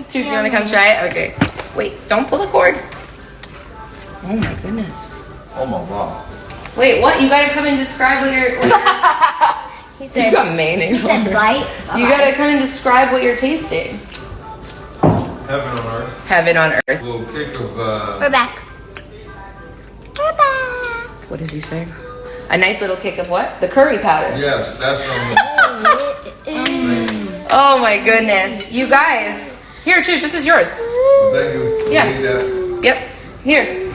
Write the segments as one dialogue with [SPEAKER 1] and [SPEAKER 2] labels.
[SPEAKER 1] Do you want to come try it? Okay. Wait, don't pull the cord. Oh my goodness.
[SPEAKER 2] Oh my god.
[SPEAKER 1] Wait, what? You gotta come and describe what you're...
[SPEAKER 3] He said,
[SPEAKER 1] you got mayonnaise.
[SPEAKER 3] He said bite.
[SPEAKER 1] You gotta come and describe what you're tasting.
[SPEAKER 2] Heaven on earth.
[SPEAKER 1] Heaven on earth.
[SPEAKER 2] A little kick of
[SPEAKER 3] We're back. We're back.
[SPEAKER 1] What does he say? A nice little kick of what? The curry powder.
[SPEAKER 2] yes, that's from
[SPEAKER 1] Oh my goodness. You guys. Here, choose. This is yours.
[SPEAKER 2] thank you.
[SPEAKER 1] Yeah.
[SPEAKER 2] Need that.
[SPEAKER 1] Yep. Here.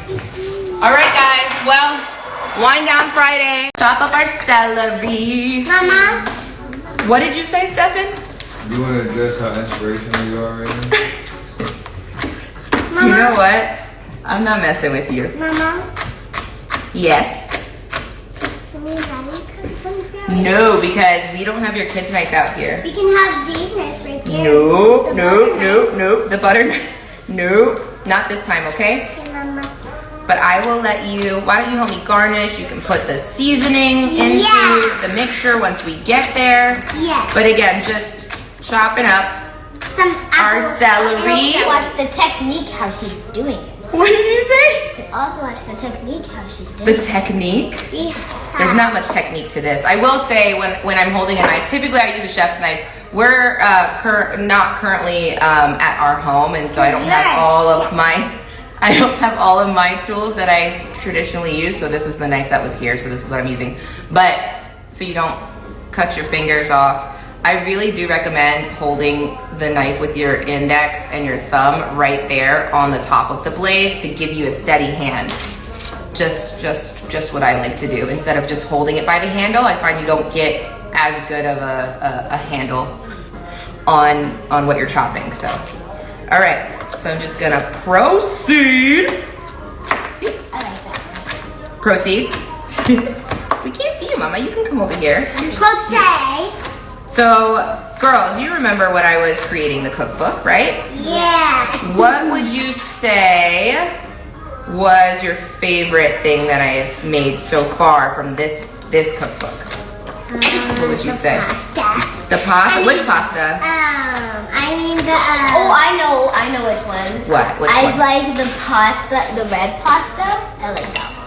[SPEAKER 1] All right, guys. Well, wind down Friday. Chop up our celery.
[SPEAKER 3] Mama.
[SPEAKER 1] What did you say, Stefan?
[SPEAKER 2] You want to address how inspirational you are right now?
[SPEAKER 3] Mama.
[SPEAKER 1] You know what? I'm not messing with you.
[SPEAKER 3] Mama.
[SPEAKER 1] Yes.
[SPEAKER 3] Can we daddy cook some celery?
[SPEAKER 1] No, because we don't have your kids' knife out here.
[SPEAKER 3] We can have these knives right there.
[SPEAKER 1] No,
[SPEAKER 3] The
[SPEAKER 1] no,
[SPEAKER 3] butter
[SPEAKER 1] no,
[SPEAKER 3] knife.
[SPEAKER 1] no. The butter knife. No, not this time, okay?
[SPEAKER 3] Okay, Mama.
[SPEAKER 1] But I will let you, why don't you help me garnish? You can put the seasoning into
[SPEAKER 3] Yeah.
[SPEAKER 1] the mixture once we get there.
[SPEAKER 3] Yes.
[SPEAKER 1] But again, just chopping up.
[SPEAKER 3] Some
[SPEAKER 1] Our
[SPEAKER 3] apples.
[SPEAKER 1] celery.
[SPEAKER 3] And also watch the technique how she's doing it.
[SPEAKER 1] What did you say?
[SPEAKER 3] And also watch the technique how she's doing
[SPEAKER 1] The
[SPEAKER 3] it.
[SPEAKER 1] technique?
[SPEAKER 3] We
[SPEAKER 1] There's not much technique to this. I will say when I'm holding a knife, typically I use a chef's knife. We're not currently at our home, and so I don't have all of my tools that I traditionally use. So this is the knife that was here, so this is what I'm using. But so you don't cut your fingers off. I really do recommend holding the knife with your index and your thumb right there on the top of the blade to give you a steady hand. Just what I like to do. Instead of just holding it by the handle, I find you don't get as good of a handle on what you're chopping. So, all right. So I'm just gonna proceed. See?
[SPEAKER 3] I like that.
[SPEAKER 1] Proceed. We can't see you, Mama. You can come over here.
[SPEAKER 3] Let's say.
[SPEAKER 1] So, girls, you remember when I was creating the cookbook, right?
[SPEAKER 3] Yeah.
[SPEAKER 1] What would you say was your favorite thing that I have made so far from this cookbook? What would you say?
[SPEAKER 3] Pasta.
[SPEAKER 1] The pasta? Which pasta?
[SPEAKER 3] I mean the. Oh, I know which one.
[SPEAKER 1] What? Which
[SPEAKER 3] I
[SPEAKER 1] one?
[SPEAKER 3] like the pasta, the red pasta. I like that one.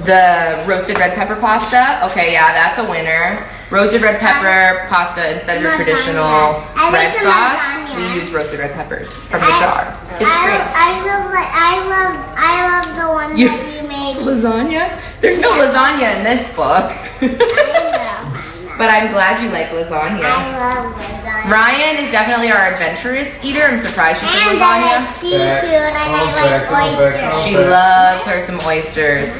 [SPEAKER 1] The roasted red pepper pasta? Okay, yeah, that's a winner. Roasted red pepper pasta instead of your
[SPEAKER 3] Lasagna.
[SPEAKER 1] traditional
[SPEAKER 3] I like
[SPEAKER 1] red
[SPEAKER 3] the
[SPEAKER 1] sauce.
[SPEAKER 3] lasagna.
[SPEAKER 1] We use roasted red peppers from the jar. It's great.
[SPEAKER 3] I love the one
[SPEAKER 1] You-
[SPEAKER 3] that you made.
[SPEAKER 1] Lasagna? There's no lasagna in this book.
[SPEAKER 3] I
[SPEAKER 1] But I'm glad you like lasagna.
[SPEAKER 3] love lasagna.
[SPEAKER 1] Ryan is definitely our adventurous eater. I'm surprised she said
[SPEAKER 3] And I
[SPEAKER 1] lasagna.
[SPEAKER 3] like seafood and I like oysters.
[SPEAKER 1] She loves her some oysters.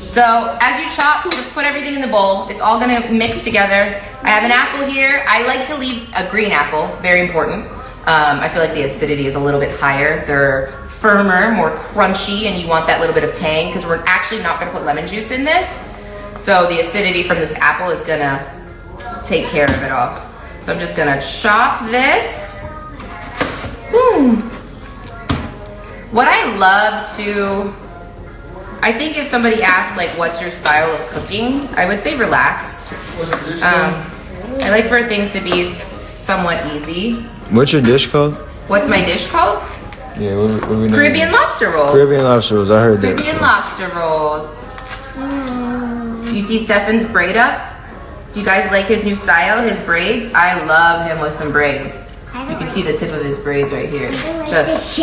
[SPEAKER 1] So as you chop, just put everything in the bowl. It's all gonna mix together. I have an apple here. I like to leave a green apple, very important. I feel like the acidity is a little bit higher. They're firmer, more crunchy, and you want that little bit of tang because we're actually not gonna put lemon juice in this. So the acidity from this apple is gonna take care of it all. So I'm just gonna chop this. Boom. What I love to, I think if somebody asks like, what's your style of cooking? I would say relaxed.
[SPEAKER 2] What's the dish
[SPEAKER 1] I like for things to be somewhat easy.
[SPEAKER 4] What's your dish called?
[SPEAKER 1] What's my dish called?
[SPEAKER 4] Yeah, what we name
[SPEAKER 1] Caribbean
[SPEAKER 4] it?
[SPEAKER 1] lobster rolls.
[SPEAKER 4] Caribbean lobster rolls. I heard that.
[SPEAKER 1] Caribbean lobster rolls. You see Stefan's braid up? Do you guys like his new style, his braids? I love him with some braids. You can see the tip of his braids right here. Just,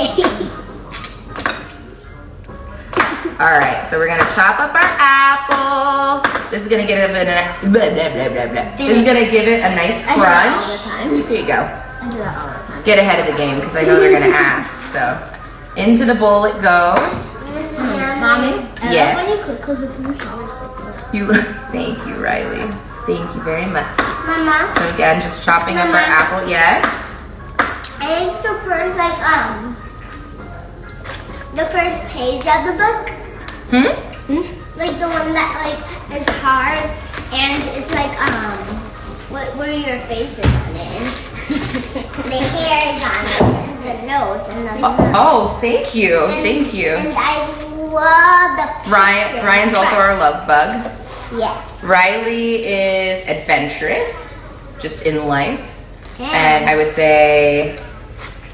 [SPEAKER 1] all right, so we're gonna chop up our apple. This is gonna get it This is gonna give it a nice
[SPEAKER 3] I do that all the
[SPEAKER 1] crunch.
[SPEAKER 3] time.
[SPEAKER 1] Here you go.
[SPEAKER 3] I do that all the time.
[SPEAKER 1] Get ahead of the game because I know they're gonna ask. So into the bowl it goes.
[SPEAKER 3] Mommy,
[SPEAKER 1] Yes.
[SPEAKER 3] when you cook, because the food smells so good.
[SPEAKER 1] Thank you, Riley. Thank you very much.
[SPEAKER 3] Mama,
[SPEAKER 1] So again, just chopping up our apple. Yes.
[SPEAKER 3] I think the first the first page of the book, like the one that like is hard and it's like where your face is on it, and the hair is on it, and the nose and the mouth.
[SPEAKER 1] Oh, thank you. Thank you.
[SPEAKER 3] And I love the
[SPEAKER 1] Ryan's also our love bug.
[SPEAKER 3] Yes.
[SPEAKER 1] Riley is adventurous, just in life. And I would say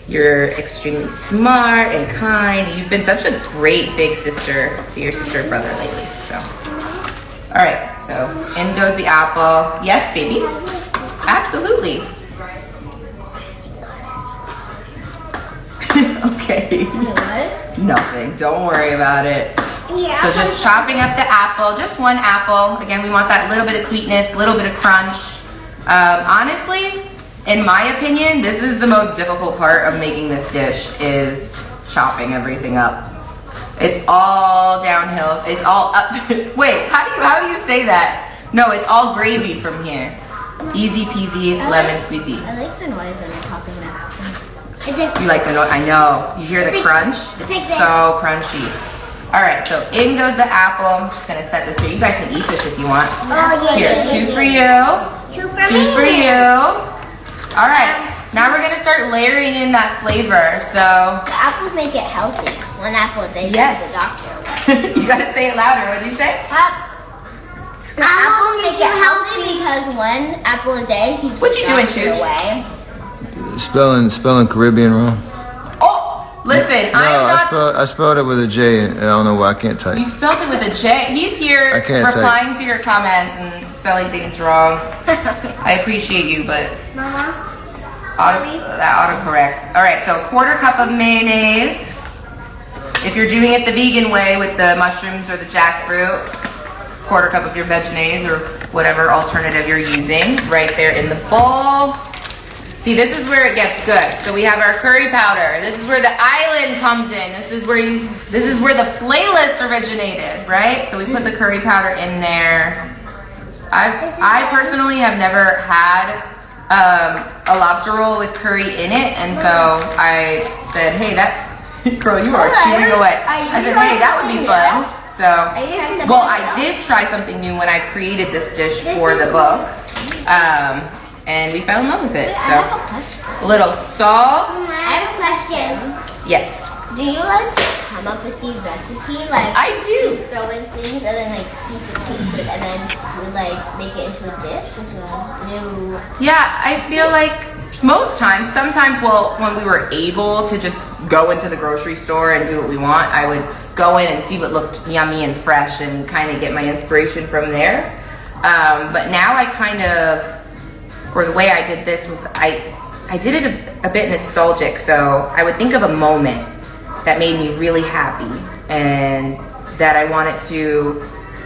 [SPEAKER 1] You're extremely smart and kind. You've been such a great big sister to your sister and brother lately. So, all right. So in goes the apple. Yes, baby. Absolutely. Okay.
[SPEAKER 3] What?
[SPEAKER 1] Nothing. Don't worry about it.
[SPEAKER 3] Yeah.
[SPEAKER 1] So just chopping up the apple, just one apple. Again, we want that little bit of sweetness, a little bit of crunch. Honestly, in my opinion, this is the most difficult part of making this dish is chopping everything up. It's all downhill. It's all up. Wait, how do you say that? No, it's all gravy from here. Easy peasy, lemon squeezy.
[SPEAKER 3] I like the noise when I'm popping that apple.
[SPEAKER 1] You like the noise? I know. You hear the crunch? It's so crunchy. All right, so in goes the apple. I'm just gonna set this here. You guys can eat this if you want.
[SPEAKER 3] Oh yeah.
[SPEAKER 1] Here, two for you.
[SPEAKER 3] Two for
[SPEAKER 1] Two
[SPEAKER 3] me.
[SPEAKER 1] for you. All right, now we're gonna start layering in that flavor. So
[SPEAKER 3] The apples make it healthy. One apple a day.
[SPEAKER 1] Yes.
[SPEAKER 3] The doctor.
[SPEAKER 1] you gotta say it louder. What did you say?
[SPEAKER 3] The apple make it healthy because one apple a day keeps
[SPEAKER 1] What you
[SPEAKER 3] the
[SPEAKER 1] doing,
[SPEAKER 3] doctor
[SPEAKER 1] Chooch?
[SPEAKER 3] away.
[SPEAKER 4] Spelling Caribbean wrong.
[SPEAKER 1] Oh, listen,
[SPEAKER 4] No,
[SPEAKER 1] I'm not.
[SPEAKER 4] I spelled it with a J, and I don't know why I can't type.
[SPEAKER 1] You spelled it with a J. He's here
[SPEAKER 4] I can't type.
[SPEAKER 1] replying to your comments and spelling things wrong. I appreciate you, but
[SPEAKER 3] Mama.
[SPEAKER 1] autocorrect. All right, so a quarter cup of mayonnaise. If you're doing it the vegan way with the mushrooms or the jackfruit, quarter cup of your veggies or whatever alternative you're using right there in the bowl. See, this is where it gets good. So we have our curry powder. This is where the island comes in. This is where the playlist originated, right? So we put the curry powder in there. I personally have never had a lobster roll with curry in it, and so I said, hey, that girl, you are chewing away. I said, hey, that would be fun. So, well, I did try something new when I created this dish for the book, and we fell in love with it. So, a little salt.
[SPEAKER 3] I have a question.
[SPEAKER 1] Yes,
[SPEAKER 3] Do you like come up with these recipes? Like
[SPEAKER 1] I do.
[SPEAKER 3] just throw in things and then like see if it tastes good and then you like make it into a dish with a new.
[SPEAKER 1] Yeah, I feel like most times, sometimes, well, when we were able to just go into the grocery store and do what we want, I would go in and see what looked yummy and fresh and kind of get my inspiration from there. But now I kind of, or the way I did this was I did it a bit nostalgic. So I would think of a moment that made me really happy and that I wanted to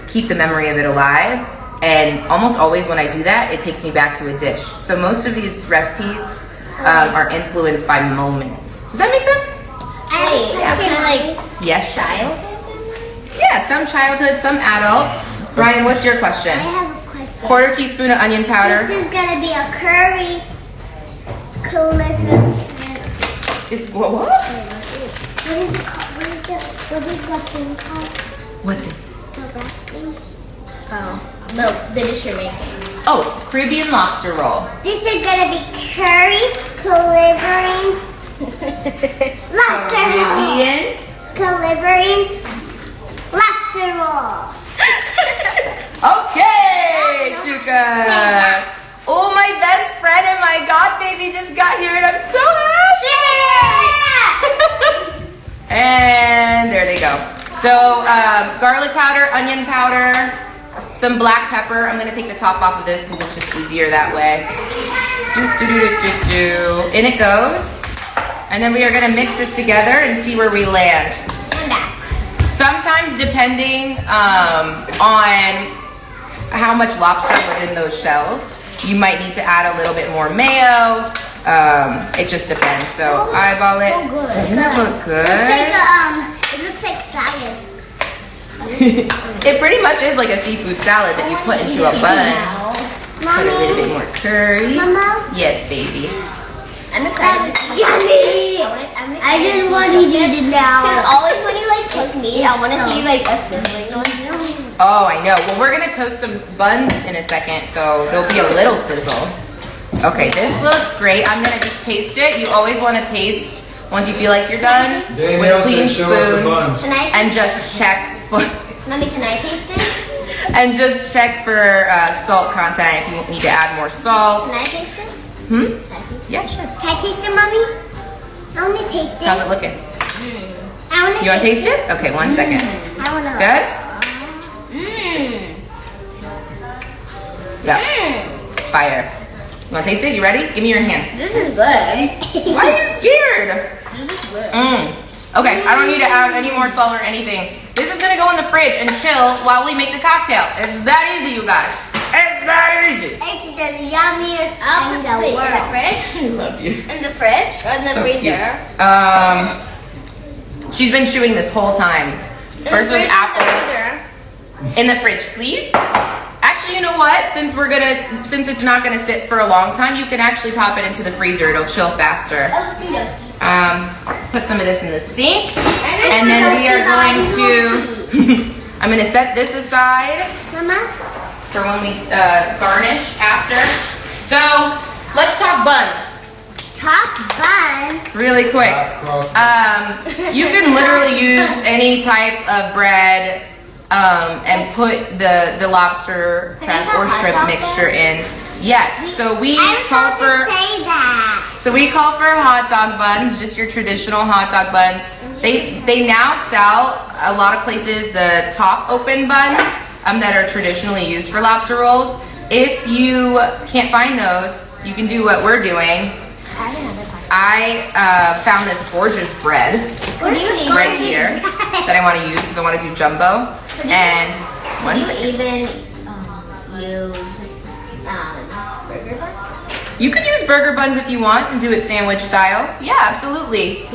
[SPEAKER 1] keep the memory of it alive. And almost always when I do that, it takes me back to a dish. So most of these recipes are influenced by moments. Does that make sense?
[SPEAKER 3] Hey, it's kind of like
[SPEAKER 1] Yes.
[SPEAKER 3] childhood.
[SPEAKER 1] Yeah, some childhood, some adult. Ryan, what's your question?
[SPEAKER 3] I have a question.
[SPEAKER 1] Quarter teaspoon of onion powder.
[SPEAKER 3] This is gonna be a curry coolism.
[SPEAKER 1] It's what?
[SPEAKER 3] What is it called? What is that thing called?
[SPEAKER 1] What?
[SPEAKER 3] The wrap thing? Oh, no, the dish you're making.
[SPEAKER 1] Oh, Caribbean lobster roll.
[SPEAKER 3] This is gonna be curry delivering lobster roll.
[SPEAKER 1] Caribbean.
[SPEAKER 3] Delivering lobster roll.
[SPEAKER 1] Okay,
[SPEAKER 3] Say
[SPEAKER 1] Chuka.
[SPEAKER 3] that.
[SPEAKER 1] Oh, my best friend and my god baby just got here and I'm so happy. And there they go. So garlic powder, onion powder, some black pepper. I'm gonna take the top off of this because it's just easier that way. In it goes. And then we are gonna mix this together and see where we land.
[SPEAKER 3] I'm back.
[SPEAKER 1] Sometimes depending on how much lobster was in those shells, you might need to add a little bit more mayo. It just depends. So eyeball it.
[SPEAKER 3] So good.
[SPEAKER 1] Doesn't it look good?
[SPEAKER 3] It looks like salad.
[SPEAKER 1] It pretty much is like a seafood salad that you put into a bun. Put a little bit more curry.
[SPEAKER 3] Mama?
[SPEAKER 1] Yes, baby.
[SPEAKER 3] I'm excited. Yummy! I just want to eat it now. Because always when you like cook meat, I want to see like a sizzling noise.
[SPEAKER 1] Oh, I know. Well, we're gonna toast some buns in a second, so there'll be a little sizzle. Okay, this looks great. I'm gonna just taste it. You always want to taste once you feel like you're done with a
[SPEAKER 2] Danielle
[SPEAKER 1] clean
[SPEAKER 2] said show us the
[SPEAKER 1] spoon
[SPEAKER 2] buns.
[SPEAKER 3] Can I
[SPEAKER 1] and
[SPEAKER 3] taste
[SPEAKER 1] just check for
[SPEAKER 3] Mommy, can I taste it?
[SPEAKER 1] and just check for salt content if you need to add more salt.
[SPEAKER 3] Can I taste it?
[SPEAKER 1] Hmm?
[SPEAKER 3] Can I taste it?
[SPEAKER 1] Yeah, sure.
[SPEAKER 3] Can I taste it, Mommy? to taste it.
[SPEAKER 1] How's it looking?
[SPEAKER 3] I want to
[SPEAKER 1] You want to taste it? Okay, 1 second.
[SPEAKER 3] I want to.
[SPEAKER 1] Good? Yeah. Fire. You want to taste it? You ready? Give me your hand.
[SPEAKER 3] This is good.
[SPEAKER 1] Why are you scared?
[SPEAKER 3] This is good.
[SPEAKER 1] Okay, I don't need to add any more salt or anything. This is gonna go in the fridge and chill while we make the cocktail. It's that easy, you guys. It's that easy.
[SPEAKER 3] It's the yummiest in the world.
[SPEAKER 5] In the fridge?
[SPEAKER 1] I love you.
[SPEAKER 5] In the fridge? Or in the
[SPEAKER 1] So
[SPEAKER 5] freezer?
[SPEAKER 1] cute. She's been chewing this whole time. First was apple. In the fridge, please. Actually, you know what? Since it's not gonna sit for a long time, you can actually pop it into the freezer. It'll chill faster. Put some of this in the sink, and then we are going to. I'm gonna set this aside
[SPEAKER 3] Mama?
[SPEAKER 1] for when we garnish after. So let's talk buns
[SPEAKER 3] Top bun.
[SPEAKER 1] really quick. You can literally use any type of bread and put the lobster, crab, or shrimp mixture in. Yes. So we call for.
[SPEAKER 3] Say that.
[SPEAKER 1] So we call for hot dog buns, just your traditional hot dog buns. They now sell a lot of places the top open buns that are traditionally used for lobster rolls. If you can't find those, you can do what we're doing. I found this gorgeous bread right here that I want to use because I want to do jumbo. And one
[SPEAKER 5] Do you even use burger buns?
[SPEAKER 1] You can use burger buns if you want and do it sandwich style. Yeah, absolutely.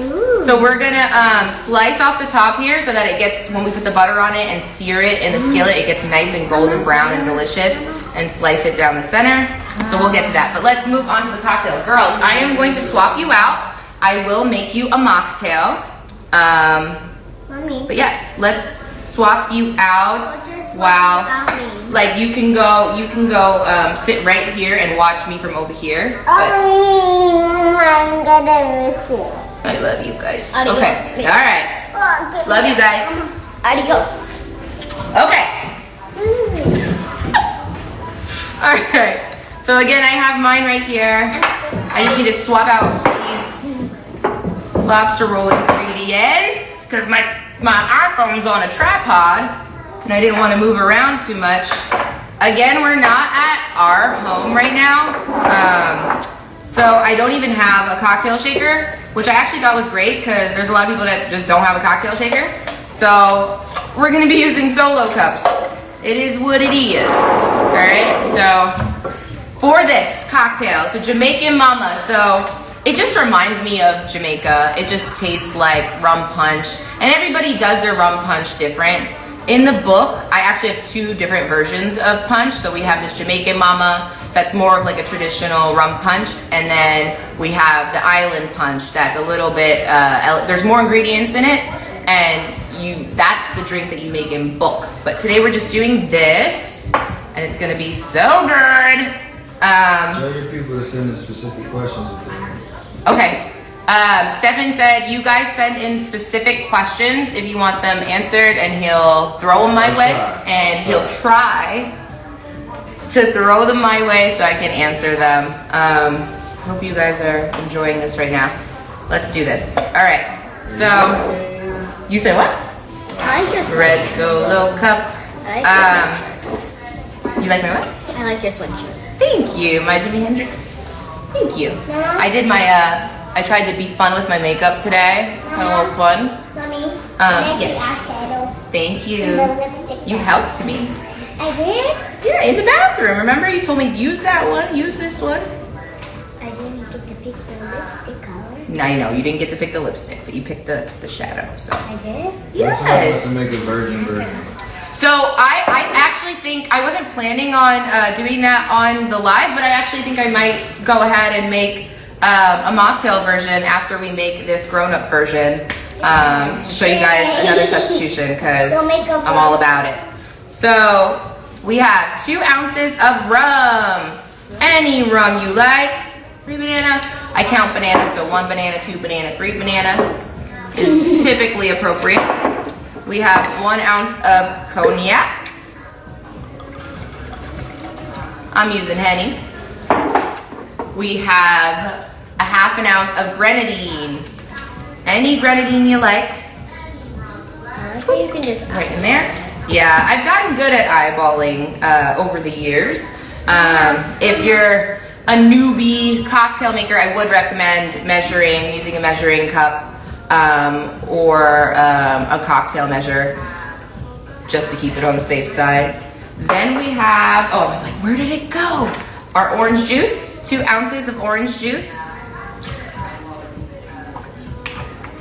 [SPEAKER 1] So we're gonna slice off the top here so that it gets, when we put the butter on it and sear it in the skillet, it gets nice and golden brown and delicious, and slice it down the center. So we'll get to that, but let's move on to the cocktail. Girls, I am going to swap you out. I will make you a mocktail.
[SPEAKER 3] Mommy.
[SPEAKER 1] But yes, let's swap you out. Wow. Like you can go sit right here and watch me from over here. But
[SPEAKER 3] I'm gonna record.
[SPEAKER 1] I love you guys.
[SPEAKER 5] Adios.
[SPEAKER 1] Okay. All right. Love you guys.
[SPEAKER 5] Adios.
[SPEAKER 1] Okay. All right. So again, I have mine right here. I just need to swap out these lobster roll ingredients because my iPhone's on a tripod. And I didn't want to move around too much. Again, we're not at our home right now. So I don't even have a cocktail shaker, which I actually thought was great because there's a lot of people that just don't have a cocktail shaker. So we're going to be using solo cups. It is what it is. All right, so for this cocktail, it's a Jamaican Mama. So it just reminds me of Jamaica. It just tastes like rum punch. And everybody does their rum punch different. In the book, I actually have 2 different versions of punch. So we have this Jamaican Mama that's more of like a traditional rum punch, and then we have the island punch that's a little bit, there's more ingredients in it, and that's the drink that you make in bulk. But today we're just doing this, and it's gonna be so good.
[SPEAKER 2] Tell your people to send in specific questions if they want.
[SPEAKER 1] Okay. Stefan said you guys send in specific questions if you want them answered, and he'll throw them my way, and he'll try to throw them my way so I can answer them. Hope you guys are enjoying this right now. Let's do this. All right. So you say what?
[SPEAKER 3] I like your
[SPEAKER 1] Red Solo cup. You like my what?
[SPEAKER 5] I like your sweatshirt.
[SPEAKER 1] Thank you, my Jimi Hendrix. Thank you.
[SPEAKER 3] Mama?
[SPEAKER 1] I did my I tried to be fun with my makeup today. Had a little fun.
[SPEAKER 3] Mommy, I like
[SPEAKER 1] yes.
[SPEAKER 3] the eyeshadow.
[SPEAKER 1] Thank you.
[SPEAKER 3] And the lipstick.
[SPEAKER 1] You helped me.
[SPEAKER 3] I did?
[SPEAKER 1] Yeah, in the bathroom. Remember you told me use that one, use this one.
[SPEAKER 3] I didn't get to pick the lipstick color.
[SPEAKER 1] I know you didn't get to pick the lipstick, but you picked the shadow. So
[SPEAKER 3] I did?
[SPEAKER 2] That's how
[SPEAKER 1] yes.
[SPEAKER 2] to make a virgin version.
[SPEAKER 1] So I actually think I wasn't planning on doing that on the live, but I actually think I might go ahead and make a mocktail version after we make this grown-up version to show you guys another substitution because I'm all about it. So we have 2 ounces of rum, any rum you like. 3 banana. I count bananas, so 1 banana, 2 banana, 3 banana is typically appropriate. We have 1 ounce of cognac. I'm using Henny. We have a 1/2 ounce of grenadine. any grenadine you like.
[SPEAKER 5] I like that you can just
[SPEAKER 1] Right in there. Yeah, I've gotten good at eyeballing over the years. If you're a newbie cocktail maker, I would recommend using a measuring cup or a cocktail measure just to keep it on the safe side. Then we have, I was like, where did it go? Our orange juice, 2 ounces of orange juice.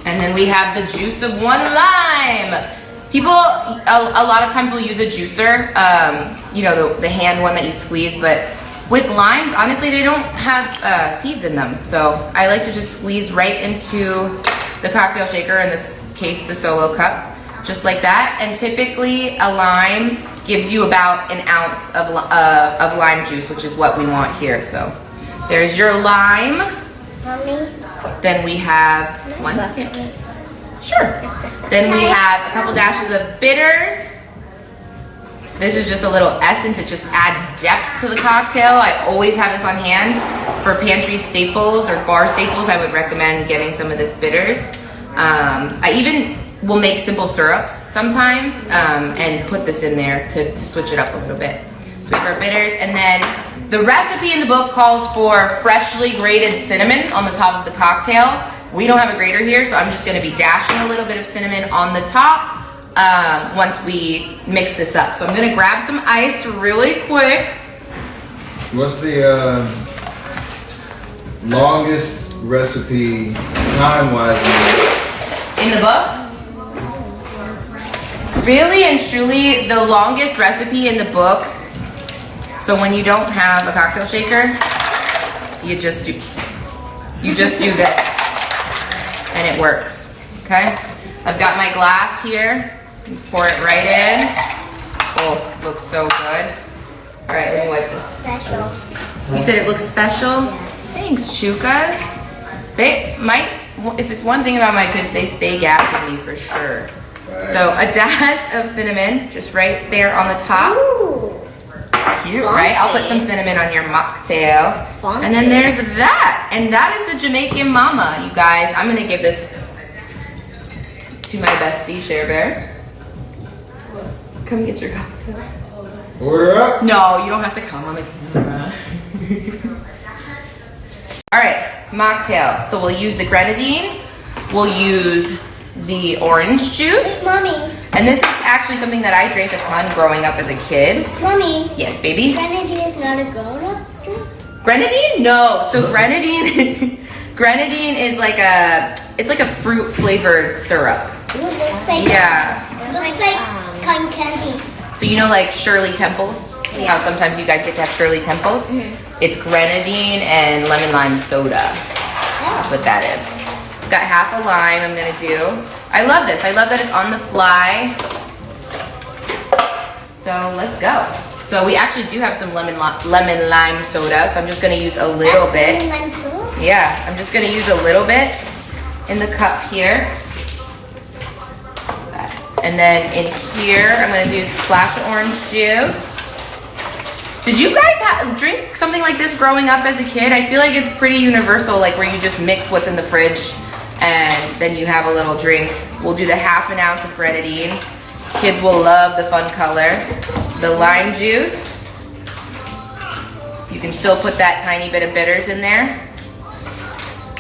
[SPEAKER 1] And then we have the juice of 1 lime. People, a lot of times will use a juicer, you know, the hand one that you squeeze, but with limes, honestly, they don't have seeds in them. So I like to just squeeze right into the cocktail shaker, in this case, the solo cup, just like that. And typically a lime gives you about 1 ounce of lime juice, which is what we want here. So there's your lime.
[SPEAKER 3] Mommy.
[SPEAKER 1] Then we have one. Sure. Then we have a couple dashes of bitters. This is just a little essence. It just adds depth to the cocktail. I always have this on hand for pantry staples or bar staples. I would recommend getting some of this bitters. I even will make simple syrups sometimes and put this in there to switch it up a little bit. So we have our bitters, and then the recipe in the book calls for freshly grated cinnamon on the top of the cocktail. We don't have a grater here, so I'm just gonna be dashing a little bit of cinnamon on the top once we mix this up. So I'm gonna grab some ice really quick.
[SPEAKER 2] What's the longest recipe time-wise?
[SPEAKER 1] In the book? Really and truly, the longest recipe in the book, so when you don't have a cocktail shaker, you just do this, and it works, okay? I've got my glass here, pour it right in. Oh, looks so good. All right, let me wipe this.
[SPEAKER 3] Special.
[SPEAKER 1] You said it looks special? Thanks, Chukas. They might, if it's one thing about my kids, they stay gassing me for sure. So a dash of cinnamon, just right there on the top.
[SPEAKER 3] Ooh.
[SPEAKER 1] Cute, right? I'll put some cinnamon on your mocktail.
[SPEAKER 3] Fancy.
[SPEAKER 1] And then there's that. And that is the Jamaican Mama, you guys. I'm gonna give this to my bestie, Share Bear. Come get your cocktail.
[SPEAKER 2] Order up.
[SPEAKER 1] No, you don't have to come on the camera. All right, mocktail. So we'll use the grenadine. We'll use the orange juice.
[SPEAKER 3] Mommy.
[SPEAKER 1] And this is actually something that I drank a ton growing up as a kid.
[SPEAKER 3] Mommy.
[SPEAKER 1] Yes, baby.
[SPEAKER 3] Grenadine is not a grown-up drink?
[SPEAKER 1] Grenadine? No. So grenadine, grenadine is like it's like a fruit flavored syrup.
[SPEAKER 3] It looks like,
[SPEAKER 1] Yeah.
[SPEAKER 3] it looks like cotton candy.
[SPEAKER 1] So you know like Shirley Temples? How sometimes you guys get to have Shirley Temples? It's grenadine and lemon lime soda. That's what that is. Got half a lime I'm gonna do. I love this. I love that it's on the fly. So let's go. So we actually do have some lemon lime soda. So I'm just gonna use a little bit.
[SPEAKER 3] Lemon soup?
[SPEAKER 1] Yeah, I'm just gonna use a little bit in the cup here. And then in here, I'm gonna do a splash of orange juice. Did you guys drink something like this growing up as a kid? I feel like it's pretty universal, like where you just mix what's in the fridge and then you have a little drink. We'll do the half an ounce of grenadine. Kids will love the fun color. The lime juice. You can still put that tiny bit of bitters in there.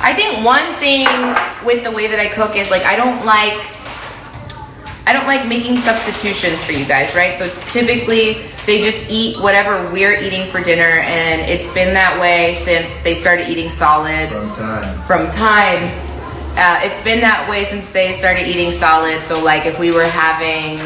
[SPEAKER 1] I think one thing with the way that I cook is like I don't like making substitutions for you guys, right? So typically they just eat whatever we're eating for dinner, and it's been that way since they started eating solids. From time. It's been that way since they started eating solids. So like if we were having,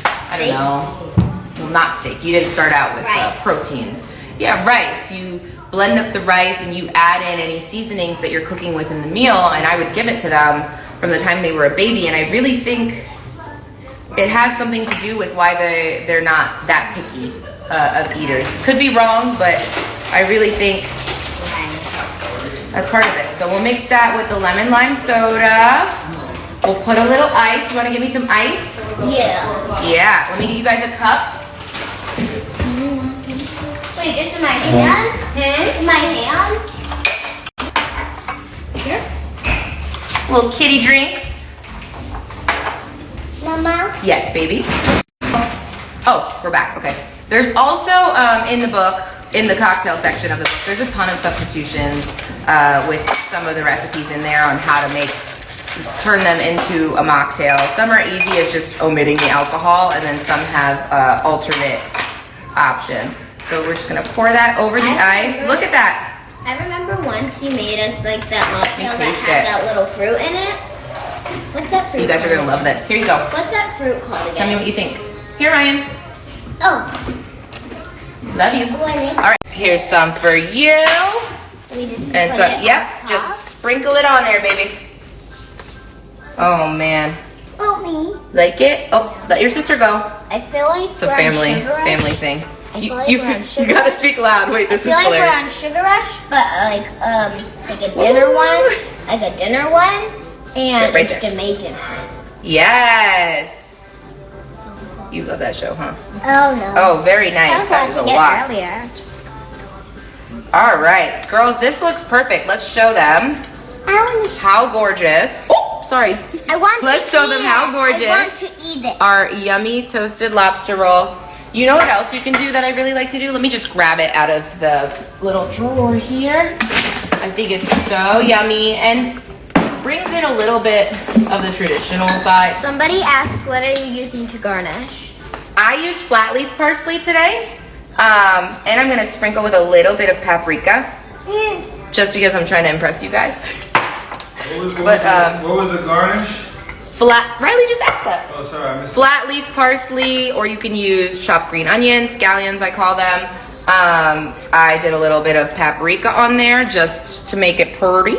[SPEAKER 1] I don't know, well not steak, you didn't start out with proteins. Yeah, rice. You blend up the rice and you add in any seasonings that you're cooking with in the meal, and I would give it to them from the time they were a baby, and I really think it has something to do with why they're not that picky of eaters. Could be wrong, but I really think that's part of it. So we'll mix that with the lemon lime soda. We'll put a little ice. You want to give me some ice?
[SPEAKER 3] Yeah.
[SPEAKER 1] Yeah. Let me get you guys a cup.
[SPEAKER 3] Wait, just in my hand? In my hand?
[SPEAKER 1] Here. Little kitty drinks.
[SPEAKER 3] Mama.
[SPEAKER 1] Yes, baby. Oh, we're back. Okay. There's also in the book, in the cocktail section of the book, there's a ton of substitutions with some of the recipes in there on how to turn them into a mocktail. Some are easy as just omitting the alcohol, and then some have alternate options. So we're just gonna pour that over the ice. Look at that.
[SPEAKER 5] I remember once you made us like that mocktail that
[SPEAKER 1] taste
[SPEAKER 5] had
[SPEAKER 1] it.
[SPEAKER 5] that little fruit in it. What's that fruit?
[SPEAKER 1] You guys are gonna love this. Here you go.
[SPEAKER 5] What's that fruit called
[SPEAKER 1] Tell me
[SPEAKER 5] again?
[SPEAKER 1] what you think. Here, Ryan.
[SPEAKER 3] Oh.
[SPEAKER 1] Love you.
[SPEAKER 3] Winning.
[SPEAKER 1] All right, here's some for you.
[SPEAKER 5] We just
[SPEAKER 1] And
[SPEAKER 5] put
[SPEAKER 1] so,
[SPEAKER 5] it
[SPEAKER 1] yep,
[SPEAKER 5] on top?
[SPEAKER 1] just sprinkle it on there, baby. Oh man,
[SPEAKER 3] Oh, me.
[SPEAKER 1] like it? Oh, let your sister go.
[SPEAKER 5] I feel like
[SPEAKER 1] It's a
[SPEAKER 5] we're on
[SPEAKER 1] family
[SPEAKER 5] Sugar Rush.
[SPEAKER 1] thing.
[SPEAKER 5] I
[SPEAKER 1] You,
[SPEAKER 5] feel like
[SPEAKER 1] you,
[SPEAKER 5] we're on
[SPEAKER 1] you
[SPEAKER 5] Sugar
[SPEAKER 1] gotta
[SPEAKER 5] Rush.
[SPEAKER 1] speak loud. Wait, this
[SPEAKER 5] I
[SPEAKER 1] is
[SPEAKER 5] feel like we're
[SPEAKER 1] hilarious.
[SPEAKER 5] on Sugar Rush, but like a dinner one, and
[SPEAKER 1] Right
[SPEAKER 5] it's
[SPEAKER 1] there.
[SPEAKER 5] Jamaican.
[SPEAKER 1] Yes. You love that show, huh?
[SPEAKER 3] Oh, no.
[SPEAKER 1] Oh, very nice. That is a lot.
[SPEAKER 5] earlier.
[SPEAKER 1] All right, girls, this looks perfect. Let's show them
[SPEAKER 3] I want to.
[SPEAKER 1] how gorgeous. Oh, sorry.
[SPEAKER 3] I want
[SPEAKER 1] Let's
[SPEAKER 3] to
[SPEAKER 1] show
[SPEAKER 3] eat
[SPEAKER 1] them
[SPEAKER 3] it.
[SPEAKER 1] how gorgeous.
[SPEAKER 3] I want to eat it.
[SPEAKER 1] Our yummy toasted lobster roll. You know what else you can do that I really like to do? Let me just grab it out of the little drawer here. I think it's so yummy and brings in a little bit of the traditional side.
[SPEAKER 5] Somebody asked, what are you using to garnish?
[SPEAKER 1] I used flat leaf parsley today, and I'm gonna sprinkle with a little bit of paprika, just because I'm trying to impress you guys. But,
[SPEAKER 2] what was the garnish?
[SPEAKER 1] Riley just asked that.
[SPEAKER 2] Oh, sorry, I missed
[SPEAKER 1] Flat leaf parsley, or you can use chopped green onions, scallions I call them. I did a little bit of paprika on there just to make it pretty.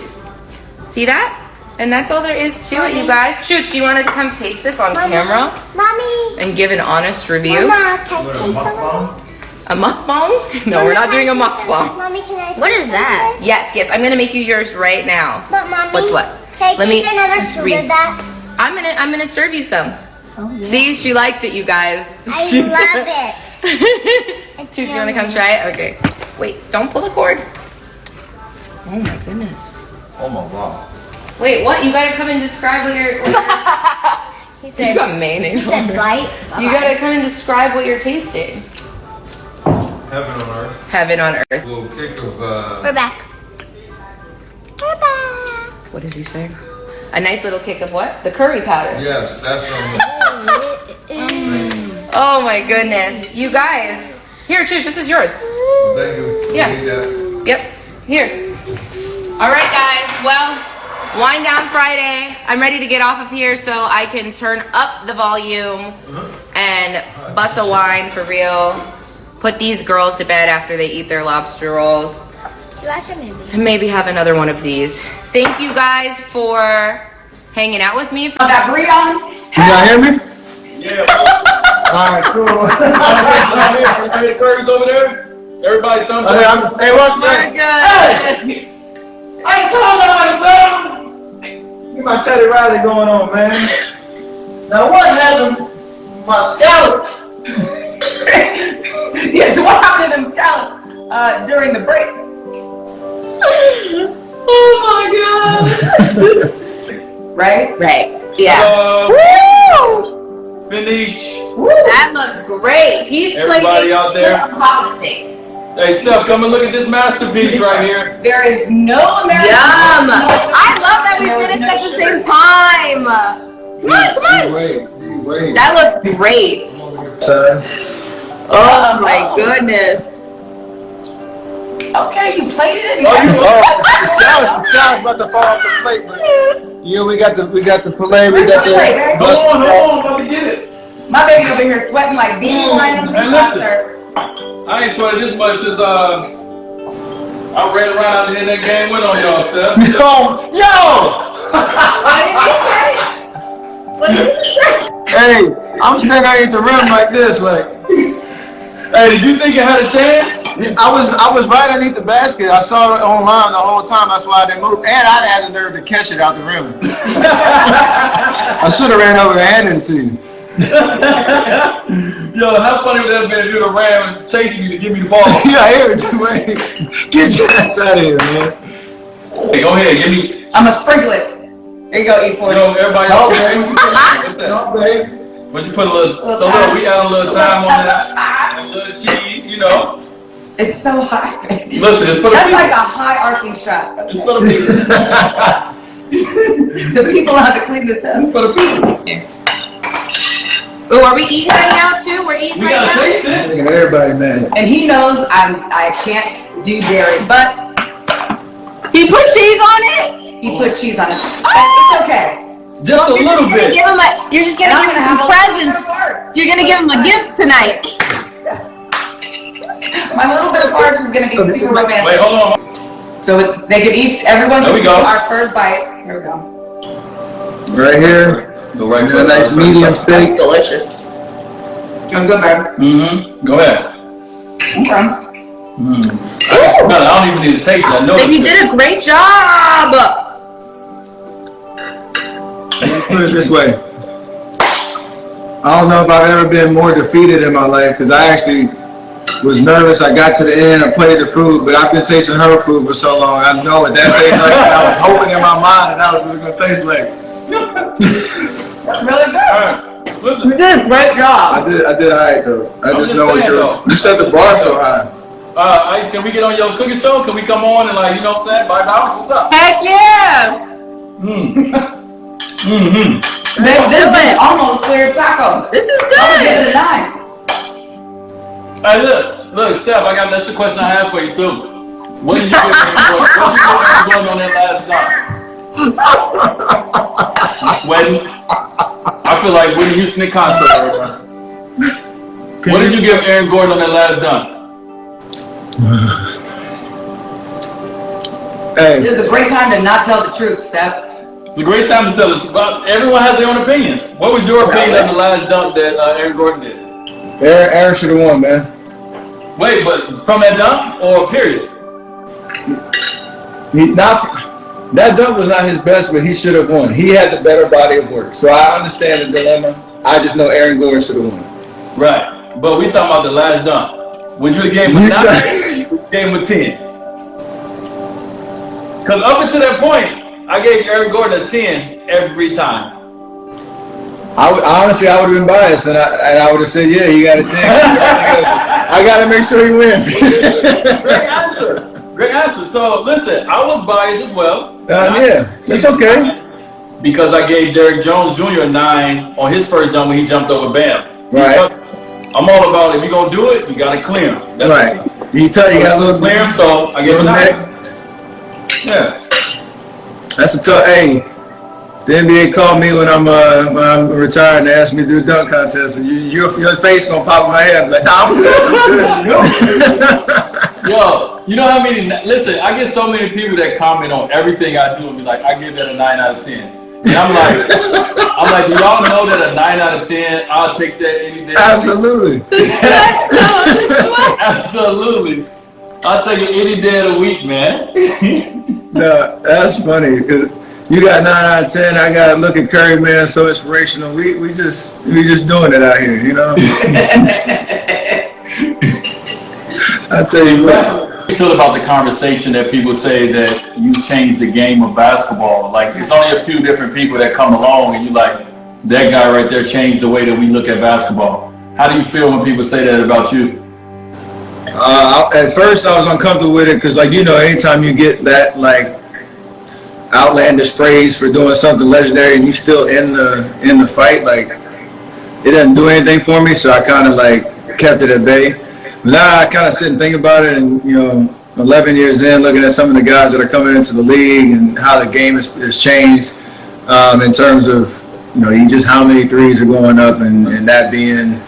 [SPEAKER 1] See that? And that's all there is to it, you guys. Chooch, do you want to come taste this on camera
[SPEAKER 3] Mommy.
[SPEAKER 1] and give an honest review?
[SPEAKER 3] Mama, can I
[SPEAKER 2] What, a
[SPEAKER 3] taste some of
[SPEAKER 2] mukbang?
[SPEAKER 1] A mukbang? No, we're not doing a mukbang.
[SPEAKER 3] Mommy, can I
[SPEAKER 5] What
[SPEAKER 3] taste
[SPEAKER 5] is
[SPEAKER 3] some
[SPEAKER 5] that?
[SPEAKER 3] of this?
[SPEAKER 1] Yes, yes, I'm gonna make you yours right now.
[SPEAKER 3] But Mommy.
[SPEAKER 1] What's what?
[SPEAKER 3] Can I
[SPEAKER 1] Let me
[SPEAKER 3] taste another
[SPEAKER 1] just
[SPEAKER 3] soup
[SPEAKER 1] read.
[SPEAKER 3] of that?
[SPEAKER 1] I'm gonna serve you some.
[SPEAKER 3] Oh, yeah.
[SPEAKER 1] See, she likes it, you guys.
[SPEAKER 3] I
[SPEAKER 1] She's-
[SPEAKER 3] love it. It's
[SPEAKER 1] Chooch, you wanna come
[SPEAKER 3] yummy.
[SPEAKER 1] try it? Okay. Wait, don't pull the cord. Oh my goodness.
[SPEAKER 2] Oh my god.
[SPEAKER 1] Wait, what? You gotta come and describe what you're.
[SPEAKER 5] He
[SPEAKER 1] You
[SPEAKER 5] said,
[SPEAKER 1] got mayonnaise.
[SPEAKER 5] he
[SPEAKER 1] on
[SPEAKER 5] said
[SPEAKER 1] there.
[SPEAKER 5] bite.
[SPEAKER 1] You gotta come and describe what you're tasting.
[SPEAKER 2] Heaven on earth.
[SPEAKER 1] Heaven on earth.
[SPEAKER 2] A little kick of
[SPEAKER 5] We're back.
[SPEAKER 3] We're back.
[SPEAKER 1] What is he saying? A nice little kick of what? The curry powder.
[SPEAKER 2] yes, that's what I'm.
[SPEAKER 1] Oh my goodness. You guys. Here, Chooch, this is yours.
[SPEAKER 2] Thank you.
[SPEAKER 1] Yeah.
[SPEAKER 2] Need that.
[SPEAKER 1] Yep. Here. All right, guys. Well, wind down Friday. I'm ready to get off of here so I can turn up the volume and bust a wine for real. Put these girls to bed after they eat their lobster rolls.
[SPEAKER 5] You watch a movie.
[SPEAKER 1] And maybe have another one of these. Thank you guys for hanging out with me. That Bryant.
[SPEAKER 6] Can y'all hear me?
[SPEAKER 7] Yeah.
[SPEAKER 6] Alright, cool.
[SPEAKER 7] Hey, Curry's over there. Everybody thumbs
[SPEAKER 6] Hey,
[SPEAKER 7] up.
[SPEAKER 6] hey, what's
[SPEAKER 1] We're
[SPEAKER 6] that?
[SPEAKER 1] good.
[SPEAKER 6] I ain't told nobody something. Get my Teddy Riley going on, man. Now what happened? My scallops.
[SPEAKER 1] Yes, what happened to them scallops during the break? Oh my god. Right? Yeah. Woo!
[SPEAKER 7] Finish.
[SPEAKER 1] That looks great. He's
[SPEAKER 7] Everybody
[SPEAKER 1] plating
[SPEAKER 7] out there.
[SPEAKER 1] on top of the steak.
[SPEAKER 7] Hey, Steph, come and look at this masterpiece right here.
[SPEAKER 1] There is no American. Yum! I love that we finished at the same time. Come on.
[SPEAKER 2] Wait.
[SPEAKER 1] That looks great.
[SPEAKER 6] Son.
[SPEAKER 1] Oh my goodness. Okay, you plated it.
[SPEAKER 6] Oh, the scallops about to fall off the plate, but yeah, we got the fillet, we got the
[SPEAKER 7] Hold on,
[SPEAKER 6] scraps.
[SPEAKER 7] let me get it.
[SPEAKER 1] My baby over here sweating like beans.
[SPEAKER 7] Hey, listen. I ain't sweating this much since I ran around out here in that game with on y'all, Steph.
[SPEAKER 1] What did you say?
[SPEAKER 6] Hey, I'm still gonna eat the rim like this, like.
[SPEAKER 7] Hey, did you think you had a chance?
[SPEAKER 6] I was right underneath the basket. I saw it online the whole time. That's why I didn't move, and I had the nerve to catch it out the rim. I should have ran over and handed it to you.
[SPEAKER 7] Yo, how funny would that have been if you would have ran and chasing me to give me the ball?
[SPEAKER 6] Yeah, I hear it. Get your ass out of here, man.
[SPEAKER 7] Hey, go ahead, give me.
[SPEAKER 1] I'ma sprinkle it. There you go, E40.
[SPEAKER 7] You know, everybody
[SPEAKER 6] Talk,
[SPEAKER 7] else.
[SPEAKER 6] babe. Talk, babe.
[SPEAKER 7] But you put a little, so look, we add a little time on that, and a little cheese, you know.
[SPEAKER 1] It's so high.
[SPEAKER 7] Listen, it's for the
[SPEAKER 1] That's
[SPEAKER 7] people.
[SPEAKER 1] like a high arcing strap.
[SPEAKER 7] It's for the people.
[SPEAKER 1] The people know how to clean this
[SPEAKER 7] It's
[SPEAKER 1] up.
[SPEAKER 7] for the people.
[SPEAKER 1] Oh, are we eating right now too? We're eating
[SPEAKER 7] We
[SPEAKER 1] right
[SPEAKER 7] gotta
[SPEAKER 1] now.
[SPEAKER 7] taste it.
[SPEAKER 6] Everybody mad.
[SPEAKER 1] And he knows I can't do dairy, but he put cheese on it. He put cheese on it. It's okay.
[SPEAKER 7] Just a little bit.
[SPEAKER 5] You're just gonna give him some presents. You're gonna give him a gift tonight.
[SPEAKER 1] My little bit of farts is gonna be super romantic.
[SPEAKER 7] Wait, hold on.
[SPEAKER 1] So they can each, everyone
[SPEAKER 7] There we
[SPEAKER 1] can do
[SPEAKER 7] go.
[SPEAKER 1] our first bites. Here we go.
[SPEAKER 6] Right here.
[SPEAKER 7] Go right
[SPEAKER 6] A nice medium steak.
[SPEAKER 1] Delicious. I'm good, babe.
[SPEAKER 7] Mm-hmm. Go ahead.
[SPEAKER 1] Okay.
[SPEAKER 7] I can smell it. I don't even need to taste it. I know
[SPEAKER 1] Babe, you
[SPEAKER 7] it's
[SPEAKER 1] did a great job.
[SPEAKER 6] Let's put it this way. I don't know if I've ever been more defeated in my life because I actually was nervous. I got to the end, I played the food, but I've been tasting her food for so long. I know what that tastes like. And I was hoping in my mind that was what it was going to taste like.
[SPEAKER 1] Really good.
[SPEAKER 7] All right. Listen.
[SPEAKER 1] You did a great job.
[SPEAKER 6] I did all right though. I
[SPEAKER 7] I'm
[SPEAKER 6] just
[SPEAKER 7] just
[SPEAKER 6] know
[SPEAKER 7] saying,
[SPEAKER 6] you set the bar so high.
[SPEAKER 7] Ice, can we get on your cooking show? Can we come on and like, you know what I'm saying? Bye bye. What's up?
[SPEAKER 1] Heck yeah.
[SPEAKER 7] Mm-hmm.
[SPEAKER 1] Babe, this is almost clear taco. This is good. I'm gonna give it a 9.
[SPEAKER 7] Hey, look, Steph, I got that's the question I have for you too. What did you get going on that last done? Sweating. I feel like Whitney Houston in concert right now. What did you give Aaron Gordon on that last dunk?
[SPEAKER 6] Hey,
[SPEAKER 1] This is a great time to not tell the truth, Steph.
[SPEAKER 7] It's a great time to tell it, but everyone has their own opinions. What was your opinion of the last dunk that Aaron Gordon did?
[SPEAKER 6] Aaron should have won, man.
[SPEAKER 7] Wait, but from that dunk or period?
[SPEAKER 6] That dunk was not his best, but he should have won. He had the better body of work. So I understand the dilemma. I just know Aaron Gordon should have won.
[SPEAKER 7] Right. But we talking about the last dunk. Would you have gave him a 9? Gave him a 10? Because up until that point, I gave Aaron Gordon a 10 every time.
[SPEAKER 6] I would have been biased, and I would have said, yeah, he got a 10. I got to make sure he wins.
[SPEAKER 7] Great answer. Great answer. So listen, I was biased as well.
[SPEAKER 6] Yeah, it's okay.
[SPEAKER 7] Because I gave Derrick Jones Jr. a 9 on his first jump when he jumped over Bam.
[SPEAKER 6] Right.
[SPEAKER 7] I'm all about it. If you're going to do it, you got to clear him. That's
[SPEAKER 6] Right. You got a little
[SPEAKER 7] clear him, so I gave him a 9. Yeah.
[SPEAKER 6] That's a tough. Hey, the NBA called me when I'm retired and asked me to do a dunk contest, and your face gonna pop in my head. I'm like, nah, I'm good.
[SPEAKER 7] Yo, you know how many? Listen, I get so many people that comment on everything I do and be like, I give that a 9 out of 10. And I'm like, do y'all know that a 9 out of 10? I'll take that any day.
[SPEAKER 6] Absolutely.
[SPEAKER 7] Absolutely. I'll take it any day of the week, man.
[SPEAKER 6] No, that's funny because you got 9 out of 10. I got to look at Curry, man. So inspirational. We just doing it out here, you know. I tell you what.
[SPEAKER 7] How do you feel about the conversation that people say that you changed the game of basketball? Like, it's only a few different people that come along and you like, that guy right there changed the way that we look at basketball. How do you feel when people say that about you?
[SPEAKER 6] At first, I was uncomfortable with it because, like, you know, anytime you get that, like, outlandish praise for doing something legendary and you still in the fight, like, it doesn't do anything for me. So I kind of, like, kept it at bay. Now I kind of sit and think about it, and, you know, 11 years in, looking at some of the guys that are coming into the league and how the game has changed in terms of, you know, just how many threes are going up and that being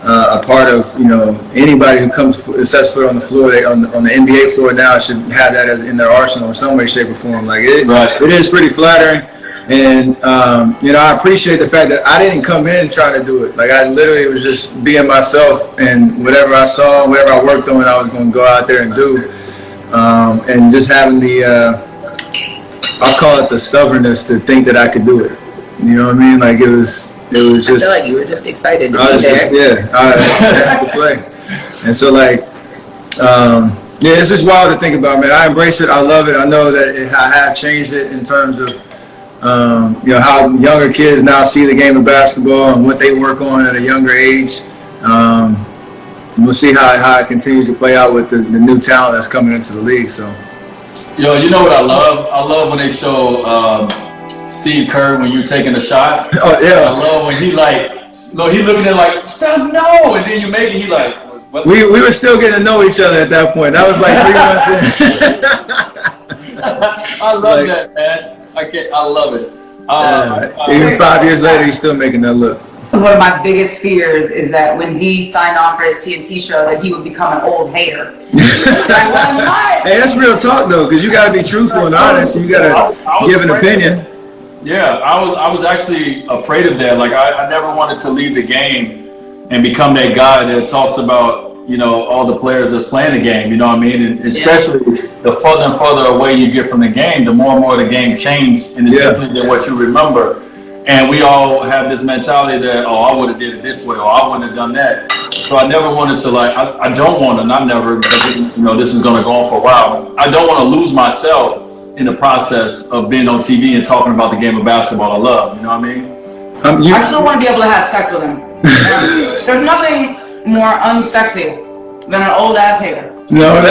[SPEAKER 6] a part of, you know, anybody who sets foot on the floor, on the NBA floor now should have that in their arsenal in some way, shape, or form. Like, it is pretty flattering. And, you know, I appreciate the fact that I didn't come in trying to do it. Like, I literally was just being myself, and whatever I saw, whatever I worked on, I was going to go out there and do. And just having I'll call it the stubbornness to think that I could do it. You know what I mean? Like, it was just.
[SPEAKER 1] I feel like you were just excited to
[SPEAKER 6] I
[SPEAKER 1] be
[SPEAKER 6] was
[SPEAKER 1] there.
[SPEAKER 6] I had to play. And so, like, yeah, it's just wild to think about, man. I embrace it. I love it. I know that I have changed it in terms of You know, how younger kids now see the game of basketball and what they work on at a younger age. We'll see how it continues to play out with the new talent that's coming into the league. So,
[SPEAKER 7] Yo, you know what I love? I love when they show Steve Kerr when you're taking a shot.
[SPEAKER 6] oh yeah,
[SPEAKER 7] I love when he looking at like, Steph, no, and then you make it. He like, what?
[SPEAKER 6] we were still getting to know each other at that point. That was like 3 months in.
[SPEAKER 7] I love that, man. I love it.
[SPEAKER 6] Even 5 years later, he's still making that look.
[SPEAKER 5] One of my biggest fears is that when D signed on for his TNT show, that he would become an old hater.
[SPEAKER 6] Hey, that's real talk though, because you got to be truthful and honest, and you got to give an opinion.
[SPEAKER 7] Yeah, I was actually afraid of that. Like I never wanted to leave the game and become that guy that talks about, you know, all the players that's playing the game. You know what I mean? And especially the further and further away you get from the game, the more and more the game changed, and it's different than what you remember. And we all have this mentality that, oh, I would have did it this way, or I wouldn't have done that. So I never wanted to, like, I don't want to, not never, because, you know, this is going to go on for a while. I don't want to lose myself in the process of being on TV and talking about the game of basketball I love. You know what I mean?
[SPEAKER 5] I still want to be able to have sex with him. There's nothing more unsexy than an old ass hater.
[SPEAKER 6] No,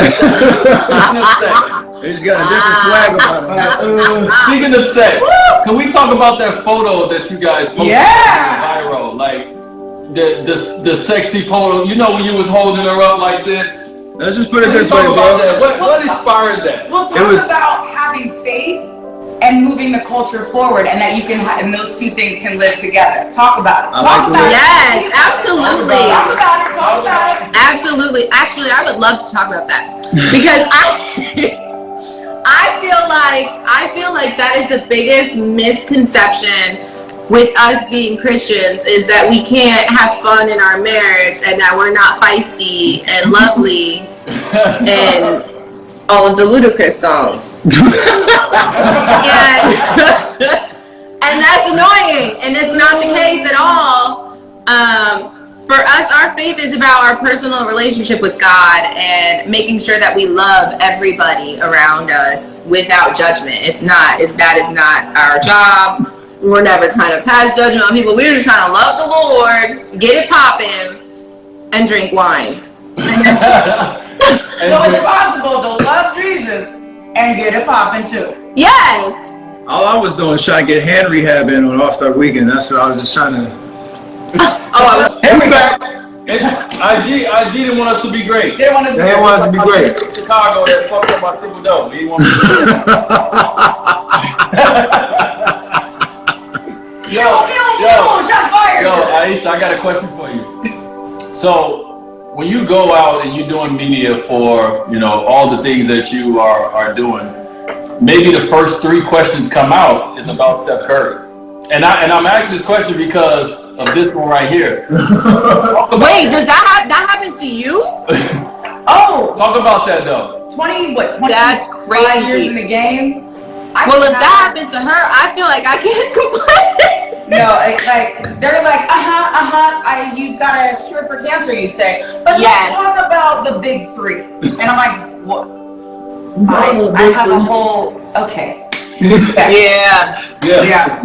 [SPEAKER 6] they just got a different swag about them.
[SPEAKER 7] Speaking of sex, can we talk about that photo that you guys posted viral? Like the sexy photo. You know when you was holding her up like this.
[SPEAKER 6] Let's just put it this way, bro.
[SPEAKER 7] What inspired that?
[SPEAKER 5] We'll talk about having faith and moving the culture forward, and that you can and those two things can live together. Talk about it. Talk about it.
[SPEAKER 1] Yes, absolutely.
[SPEAKER 5] Talk about it. Talk about it.
[SPEAKER 1] Absolutely. Actually, I would love to talk about that because I feel like that is the biggest misconception with us being Christians, is that we can't have fun in our marriage and that we're not feisty and lovely and all of the ludicrous songs. and that's annoying, and it's not the case at all. For us, our faith is about our personal relationship with God and making sure that we love everybody around us without judgment. That is not our job. We're never trying to pass judgment on people. We're just trying to love the Lord, get it popping, and drink wine.
[SPEAKER 5] So it's possible to love Jesus and get it popping too.
[SPEAKER 1] Yes.
[SPEAKER 6] All I was doing was trying to get hand rehab in on All-Star Weekend. That's what I was just trying to.
[SPEAKER 7] IG didn't want us to be great.
[SPEAKER 6] They want us to be great.
[SPEAKER 7] Chicago that fucked up my triple double. He wanted to Yo, Ayesha, I got a question for you. So, when you go out and you're doing media for, you know, all the things that you are doing, maybe the first 3 questions come out is about Steph Curry. And I'm asking this question because of this one right here.
[SPEAKER 1] Wait, does that happens to you?
[SPEAKER 5] Oh,
[SPEAKER 7] talk about that though.
[SPEAKER 5] 20
[SPEAKER 1] That's crazy.
[SPEAKER 5] years in the game.
[SPEAKER 1] Well, if that happens to her, I feel like I can't complain.
[SPEAKER 5] No, they're like, you've got a cure for cancer, you say. But
[SPEAKER 1] yes.
[SPEAKER 5] Let's talk about the big 3. And I'm like, what? I have a whole, okay.
[SPEAKER 1] Yeah.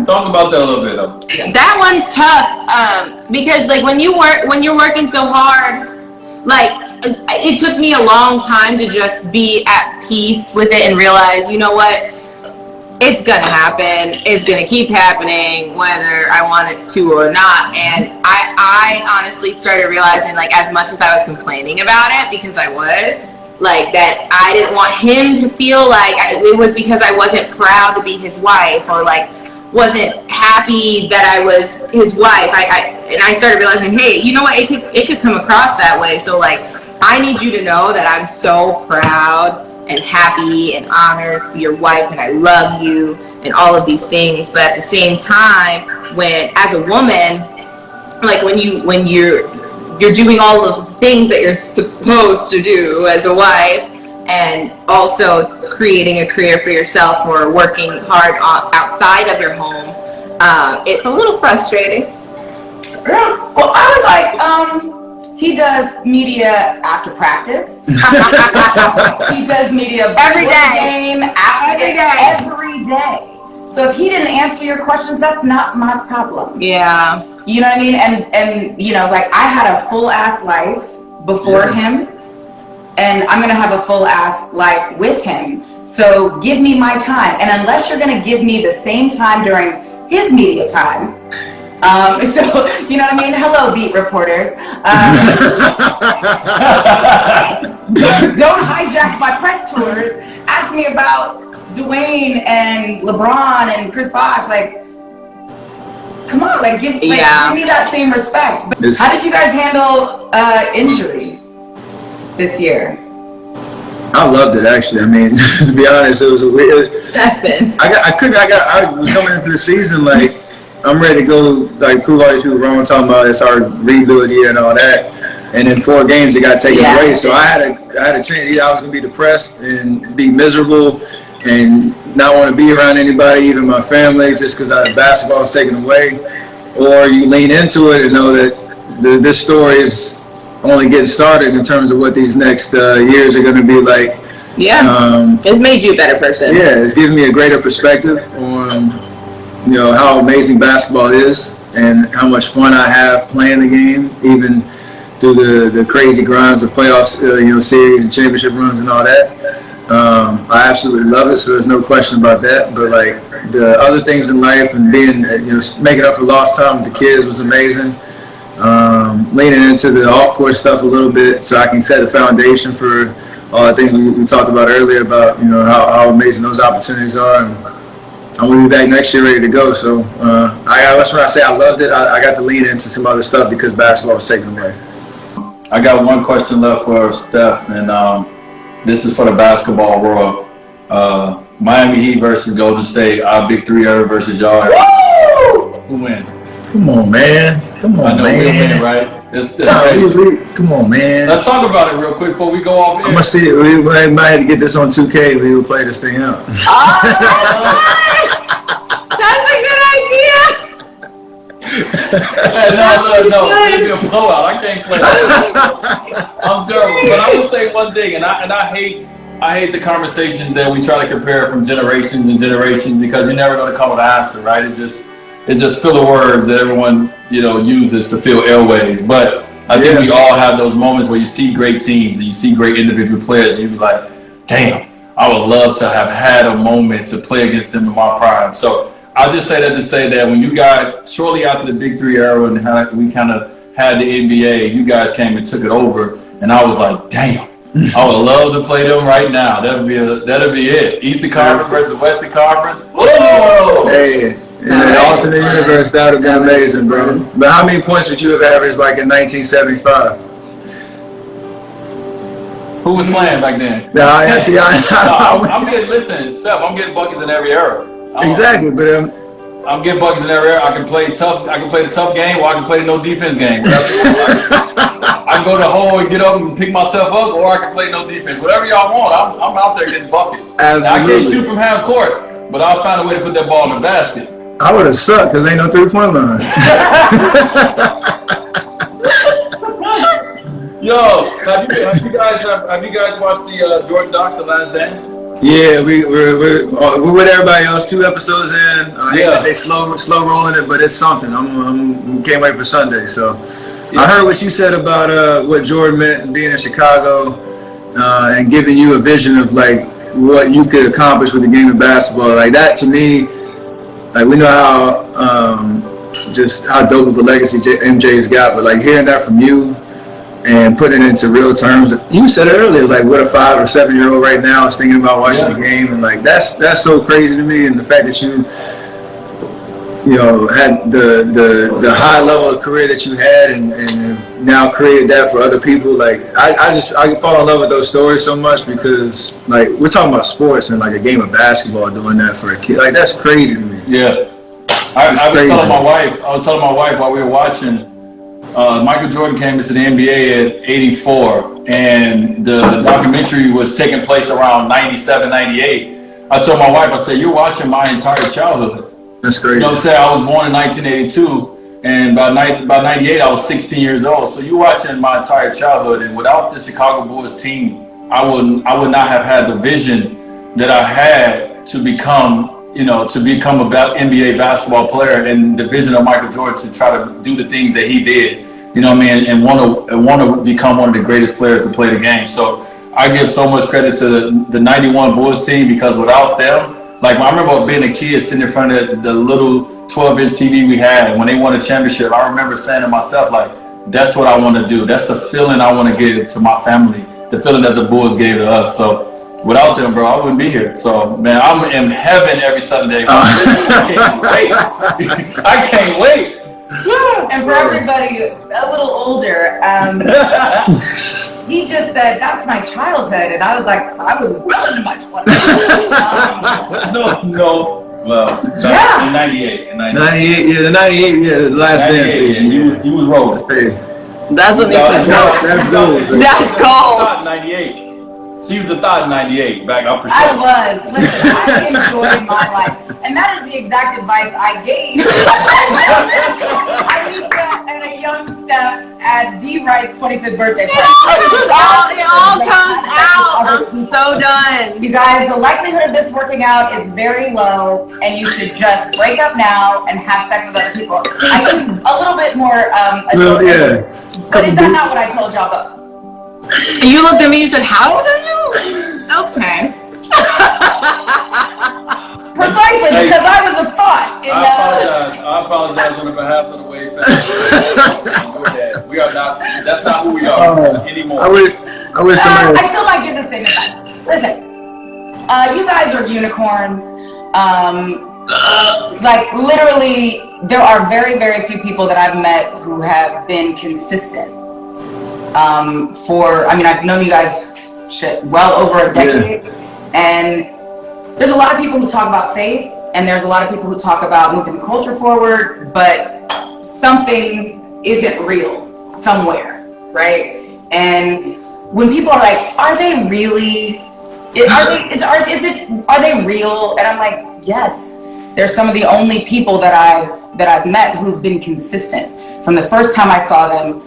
[SPEAKER 7] Talk about that a little bit though.
[SPEAKER 1] That one's tough, because like when you're working so hard, like it took me a long time to just be at peace with it and realize, you know what? It's gonna happen. It's gonna keep happening whether I want it to or not. And I honestly started realizing, like, as much as I was complaining about it, because I was, like, that I didn't want him to feel like it was because I wasn't proud to be his wife, or like wasn't happy that I was his wife. And I started realizing, hey, you know what? It could come across that way. So like, I need you to know that I'm so proud and happy and honored to be your wife, and I love you and all of these things. But at the same time, when as a woman, like when you're doing all of the things that you're supposed to do as a wife, and also creating a career for yourself or working hard outside of your home, it's a little frustrating.
[SPEAKER 5] Well, I was like, he does media after practice. He does media
[SPEAKER 1] every day.
[SPEAKER 5] Game after
[SPEAKER 1] every
[SPEAKER 5] game,
[SPEAKER 1] day.
[SPEAKER 5] every day. So if he didn't answer your questions, that's not my problem.
[SPEAKER 1] Yeah.
[SPEAKER 5] You know what I mean? And you know, like I had a full ass life before him, and I'm gonna have a full ass life with him. So give me my time. And unless you're gonna give me the same time during his media time, so you know what I mean? Hello, beat reporters. Don't hijack my press tours. Ask me about Dwyane and LeBron and Chris Bosh. Like, come on, like give me that same respect. How did you guys handle injury this year?
[SPEAKER 6] I loved it actually. I mean, to be honest, it was a weird. I was coming into the season like I'm ready to go, like prove all these people wrong, talking about it's our rebuild year and all that. And in 4 games, it got taken away. So I had a change. I was gonna be depressed and be miserable and not want to be around anybody, even my family, just because basketball was taken away. Or you lean into it and know that this story is only getting started in terms of what these next years are going to be like.
[SPEAKER 1] Yeah, it's made you a better person.
[SPEAKER 6] Yeah, it's given me a greater perspective on, you know, how amazing basketball is and how much fun I have playing the game, even through the crazy grinds of playoffs, you know, series and championship runs and all that. I absolutely love it, so there's no question about that. But like the other things in life and being, you know, making up for lost time with the kids was amazing. Leaning into the off-court stuff a little bit so I can set a foundation for all the things we talked about earlier about, you know, how amazing those opportunities are. And I'm going to be back next year ready to go. So that's when I say I loved it. I got to lean into some other stuff because basketball was taken away.
[SPEAKER 7] I got one question left for Steph, and this is for the basketball world. Miami Heat versus Golden State. Our big 3 era versus y'all. Woo! Who wins?
[SPEAKER 6] Come on, man. Come on,
[SPEAKER 7] I know
[SPEAKER 6] man.
[SPEAKER 7] we'll win, right?
[SPEAKER 6] Come on, man.
[SPEAKER 7] Let's talk about it real quick before we go off air.
[SPEAKER 6] I'm gonna see it. We might have to get this on 2K. We will play this thing out.
[SPEAKER 1] That's a good idea.
[SPEAKER 7] Hey, no, it's gonna be a blowout. I can't play. I'm terrible, but I will say one thing, and I hate the conversations that we try to compare from generations and generations because you're never gonna come with an answer, right? It's just filler words that everyone, you know, uses to fill airways. But I think we all have those moments where you see great teams and you see great individual players and you be like, damn, I would love to have had a moment to play against them in my prime. So I'll just say that to say that when you guys, shortly after the Big 3 era and we kind of had the NBA, you guys came and took it over. And I was like, damn, I would love to play them right now. That'd be it. Eastern Conference versus Western Conference. Whoa!
[SPEAKER 6] Hey. In an alternate universe, that would have been amazing, bro. But how many points would you have averaged like in 1975?
[SPEAKER 7] Who was playing back then?
[SPEAKER 6] I'm
[SPEAKER 7] Listen, Steph, I'm getting buckets in every era.
[SPEAKER 6] Exactly, but
[SPEAKER 7] I'm getting buckets in every era. I can play the tough game, or I can play the no defense game. I can go to the hole and get up and pick myself up, or I can play no defense. Whatever y'all want, I'm out there getting buckets.
[SPEAKER 6] Absolutely.
[SPEAKER 7] I can't shoot from half court, but I'll find a way to put that ball in the basket.
[SPEAKER 6] I would have sucked because ain't no 3-point line.
[SPEAKER 7] Yo, have you guys watched the Jordan doc, The Last Dance?
[SPEAKER 6] Yeah, we're with everybody else. 2 episodes in. I hate that they slow rolling it, but it's something. Can't wait for Sunday. So I heard what you said about what Jordan meant and being in Chicago and giving you a vision of like what you could accomplish with the game of basketball. Like that to me. Like we know how dope of a legacy MJ's got, but like hearing that from you and putting it into real terms. You said it earlier, like what a 5 or 7-year-old right now is thinking about watching the game, and like that's so crazy to me. And the fact that you know had the high level of career that you had, and now created that for other people. Like I fall in love with those stories so much because like we're talking about sports and like a game of basketball doing that for a kid. Like that's crazy to me.
[SPEAKER 7] Yeah, I was telling my wife while we were watching. Michael Jordan came into the NBA at 84, and the documentary was taking place around 97, 98. I told my wife, I said, "You're watching my entire childhood."
[SPEAKER 6] That's great.
[SPEAKER 7] You know what I'm saying? I was born in 1982, and by 98, I was 16 years old. So you're watching my entire childhood, and without the Chicago Bulls team, I would not have had the vision that I had to become you know, to become a NBA basketball player and the vision of Michael Jordan to try to do the things that he did, you know what I mean, and want to become one of the greatest players to play the game. So I give so much credit to the 91 Bulls team, because without them, like I remember being a kid sitting in front of the little 12-inch TV we had, and when they won a championship, I remember saying to myself, like, that's what I want to do. That's the feeling I want to give to my family, the feeling that the Bulls gave to us. So without them, bro, I wouldn't be here. So, man, I'm in heaven every Sunday. I can't wait. I can't wait.
[SPEAKER 5] And for everybody a little older, he just said, that's my childhood. And I was like, I was well into my 20s.
[SPEAKER 7] No. Well,
[SPEAKER 5] Yeah.
[SPEAKER 7] in 98.
[SPEAKER 6] 98, yeah, the 98, yeah, the last dance season.
[SPEAKER 7] He was rolling.
[SPEAKER 6] Hey,
[SPEAKER 1] That's what makes it.
[SPEAKER 6] that's gold.
[SPEAKER 1] That's goals.
[SPEAKER 7] Thought 98. She was a thought in 98. Back up for sure.
[SPEAKER 5] I was. Listen, I enjoyed my life. And that is the exact advice I gave Ayesha and a young Steph at D. Wright's 25th birthday party.
[SPEAKER 1] It all comes out. I'm so done.
[SPEAKER 5] You guys, the likelihood of this working out is very low, and you should just break up now and have sex with other people. I use a little bit more,
[SPEAKER 6] Well, yeah.
[SPEAKER 5] but is that not what I told y'all both?
[SPEAKER 1] You looked at me, you said, how old are you? Okay.
[SPEAKER 5] Precisely,
[SPEAKER 7] Hey.
[SPEAKER 5] because I was a thought. You know?
[SPEAKER 7] I apologize on behalf of the Wade family. We are not, that's not who we are anymore.
[SPEAKER 6] I wish somebody
[SPEAKER 5] I
[SPEAKER 6] was.
[SPEAKER 5] still might give the same advice. Listen, you guys are unicorns. Like literally, there are very, very few people that I've met who have been consistent. I've known you guys well over a decade, and there's a lot of people who talk about faith, and there's a lot of people who talk about moving the culture forward, but something isn't real somewhere, right? And when people are like, are they really, are they real? And I'm like, yes. They're some of the only people that I've met who've been consistent from the first time I saw them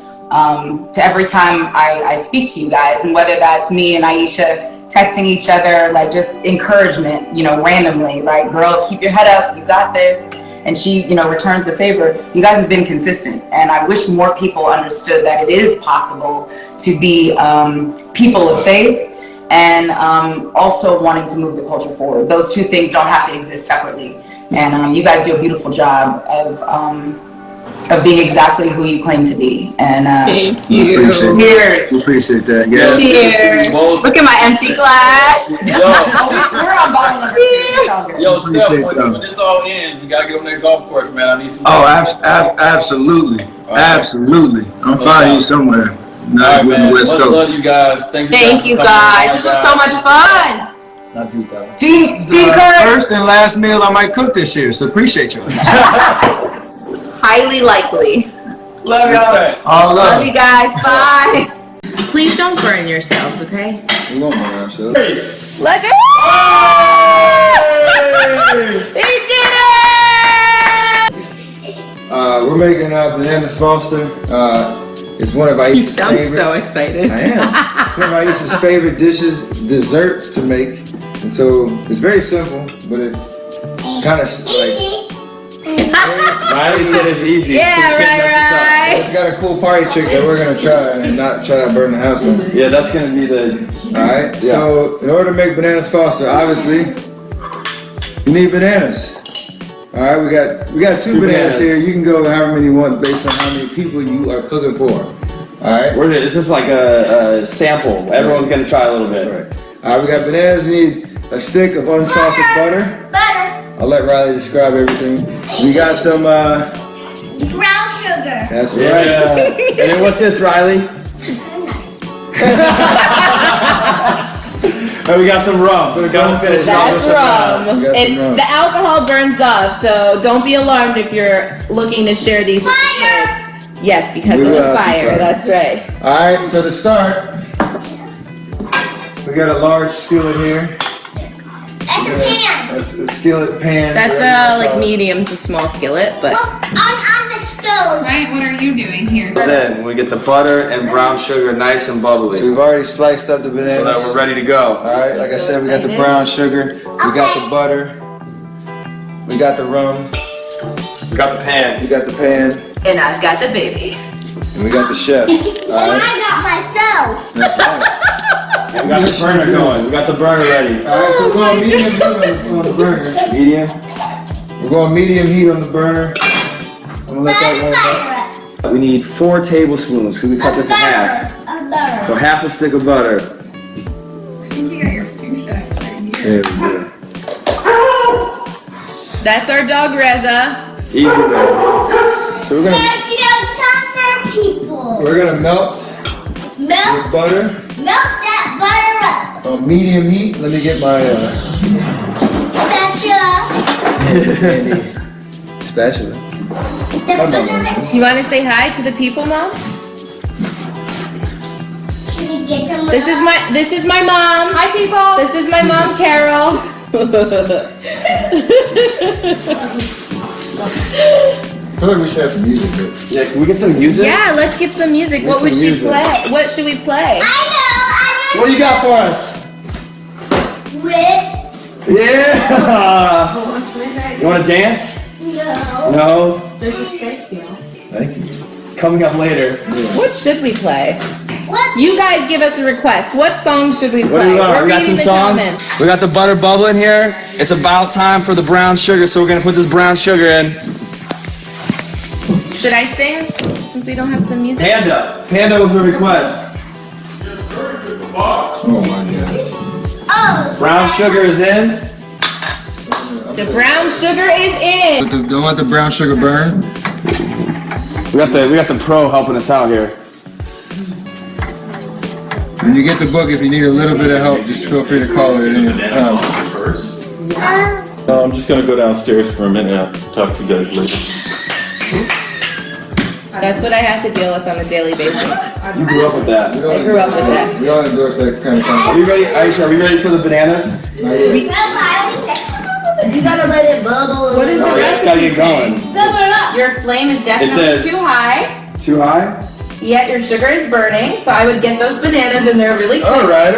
[SPEAKER 5] to every time I speak to you guys. And whether that's me and Ayesha texting each other, like just encouragement, you know, randomly, like, girl, keep your head up, you got this. And she, you know, returns the favor. You guys have been consistent. And I wish more people understood that it is possible to be people of faith and also wanting to move the culture forward. Those two things don't have to exist separately. And you guys do a beautiful job of being exactly who you claim to be. And
[SPEAKER 1] Thank you.
[SPEAKER 5] Cheers.
[SPEAKER 6] We appreciate that. Yeah.
[SPEAKER 1] Cheers. Look at my empty glass.
[SPEAKER 5] We're on bottle number 2. It's all good.
[SPEAKER 7] Yo, Steph,
[SPEAKER 6] Appreciate that.
[SPEAKER 7] when this all ends, we gotta get on that golf course, man. I need some.
[SPEAKER 6] Oh, absolutely. Absolutely. I'm finding you somewhere.
[SPEAKER 7] All
[SPEAKER 6] Nice
[SPEAKER 7] right,
[SPEAKER 6] with the
[SPEAKER 7] man.
[SPEAKER 6] West
[SPEAKER 7] Much
[SPEAKER 6] Coast.
[SPEAKER 7] love you guys. Thank you.
[SPEAKER 1] Thank you guys. This was so much fun.
[SPEAKER 7] Not you, Tyler.
[SPEAKER 5] Team Curry.
[SPEAKER 6] First and last meal I might cook this year, so appreciate you.
[SPEAKER 1] Highly likely.
[SPEAKER 5] Love y'all.
[SPEAKER 7] Respect.
[SPEAKER 6] All
[SPEAKER 1] Love
[SPEAKER 6] love.
[SPEAKER 1] you guys. Bye. Please don't burn yourselves, okay?
[SPEAKER 6] We won't burn ourselves.
[SPEAKER 1] Let's go. He did it!
[SPEAKER 2] We're making banana Lobster. It's one of Aisha's favorites.
[SPEAKER 1] excited.
[SPEAKER 2] I am. It's one of Aisha's favorite dishes, desserts to make. And so it's very simple, but it's kind of like,
[SPEAKER 8] Riley said it's easy.
[SPEAKER 1] Yeah, right.
[SPEAKER 2] it's got a cool party trick that we're gonna try and not try to burn the house down.
[SPEAKER 8] Yeah, that's gonna be the.
[SPEAKER 2] Alright, so in order to make banana Foster, obviously, you need bananas. Alright, we got two bananas here. You can go however many you want based on how many people you are cooking for. Alright?
[SPEAKER 8] This is like a sample. Everyone's gonna try a little bit.
[SPEAKER 2] That's right. Alright, we got bananas. You need a stick of unsalted butter.
[SPEAKER 3] Butter.
[SPEAKER 2] I'll let Riley describe everything. We got some,
[SPEAKER 3] Brown sugar.
[SPEAKER 2] that's
[SPEAKER 8] Yeah.
[SPEAKER 2] right.
[SPEAKER 8] And then what's this, Riley? And we got some rum. We're gonna finish it off with
[SPEAKER 1] That's
[SPEAKER 8] some
[SPEAKER 1] rum.
[SPEAKER 2] We got some
[SPEAKER 1] And
[SPEAKER 2] rum.
[SPEAKER 1] the alcohol burns off, so don't be alarmed if you're looking to share these with
[SPEAKER 3] Fire.
[SPEAKER 1] your kids. Yes, because
[SPEAKER 2] We
[SPEAKER 1] of
[SPEAKER 2] will
[SPEAKER 1] the
[SPEAKER 2] have some
[SPEAKER 1] fire.
[SPEAKER 2] fire.
[SPEAKER 1] That's right.
[SPEAKER 2] Alright, so to start, we got a large skillet here.
[SPEAKER 3] That's a pan.
[SPEAKER 2] That's a skillet pan.
[SPEAKER 1] That's
[SPEAKER 2] whatever you
[SPEAKER 1] like
[SPEAKER 2] call it.
[SPEAKER 1] medium to small skillet, but
[SPEAKER 3] Well, on the stove.
[SPEAKER 9] Bryant, what are you doing here?
[SPEAKER 8] Then we get the butter and brown sugar nice and bubbly,
[SPEAKER 2] So we've already sliced up the bananas.
[SPEAKER 8] so that we're ready to go.
[SPEAKER 2] Alright, like I said, we got the brown sugar, we got the butter, We got the rum.
[SPEAKER 8] We got the pan.
[SPEAKER 2] We got the pan.
[SPEAKER 1] And I've got the baby.
[SPEAKER 2] And we got the chefs.
[SPEAKER 3] And I got myself.
[SPEAKER 2] That's right.
[SPEAKER 8] And we got the burner going. We got the burner ready.
[SPEAKER 2] Alright, so we're going medium heat on the burner.
[SPEAKER 8] Medium.
[SPEAKER 2] We're going medium heat on the burner. I'm gonna let that warm up.
[SPEAKER 8] We need 4 tablespoons because we cut this in half. So half a stick of butter.
[SPEAKER 2] There we go.
[SPEAKER 1] That's our dog Reza.
[SPEAKER 8] Easy man.
[SPEAKER 2] So we're gonna
[SPEAKER 3] It's time for people.
[SPEAKER 2] melt
[SPEAKER 3] Melt
[SPEAKER 2] this butter
[SPEAKER 3] that butter up.
[SPEAKER 2] on medium heat. Let me get my
[SPEAKER 3] Spatula.
[SPEAKER 2] spatula.
[SPEAKER 1] You want to say hi to the people, Mom?
[SPEAKER 3] Can you get them?
[SPEAKER 1] This is my mom. Hi, people. This is my mom, Carol.
[SPEAKER 2] I feel like we should have some music.
[SPEAKER 8] Yeah, can we get some music?
[SPEAKER 1] Yeah, let's get some music. What would she play? What should we play?
[SPEAKER 3] I know.
[SPEAKER 8] What do you got for us?
[SPEAKER 3] With
[SPEAKER 8] Yeah! You want to dance?
[SPEAKER 3] no.
[SPEAKER 8] No?
[SPEAKER 2] Thank you.
[SPEAKER 8] Coming up later.
[SPEAKER 1] What should we play?
[SPEAKER 3] What?
[SPEAKER 1] You guys give us a request. What song should we
[SPEAKER 8] What do
[SPEAKER 1] play?
[SPEAKER 8] we got?
[SPEAKER 1] We're
[SPEAKER 8] We got
[SPEAKER 1] reading
[SPEAKER 8] some
[SPEAKER 1] the
[SPEAKER 8] songs.
[SPEAKER 1] comments.
[SPEAKER 8] We got the butter bubbling here. It's about time for the brown sugar, so we're gonna put this brown sugar in.
[SPEAKER 1] Should I sing since we don't have some music?
[SPEAKER 8] Panda. Panda was a request.
[SPEAKER 2] Oh my gosh.
[SPEAKER 3] Oh.
[SPEAKER 8] Brown sugar is in.
[SPEAKER 1] The brown sugar is in.
[SPEAKER 2] Don't let the brown sugar burn.
[SPEAKER 8] We got the pro helping us out here.
[SPEAKER 2] When you get the book, if you need a little bit of help, just feel free to call it at any time.
[SPEAKER 9] I'm just gonna go downstairs for a minute. I'll talk to you guys later.
[SPEAKER 1] That's what I have to deal with on a daily basis.
[SPEAKER 8] You grew up with that.
[SPEAKER 1] I grew up with that.
[SPEAKER 2] We don't endorse that kind of
[SPEAKER 8] Are
[SPEAKER 2] content.
[SPEAKER 8] we ready, Aisha? Are we ready for the bananas?
[SPEAKER 1] You gotta let it bubble. What is the
[SPEAKER 8] No, it's gotta
[SPEAKER 1] recipe
[SPEAKER 8] get going.
[SPEAKER 1] say? Your flame is definitely
[SPEAKER 8] says-
[SPEAKER 1] too high,
[SPEAKER 8] Too high?
[SPEAKER 1] yet your sugar is burning, so I would get those bananas in there really quick.
[SPEAKER 8] Alright.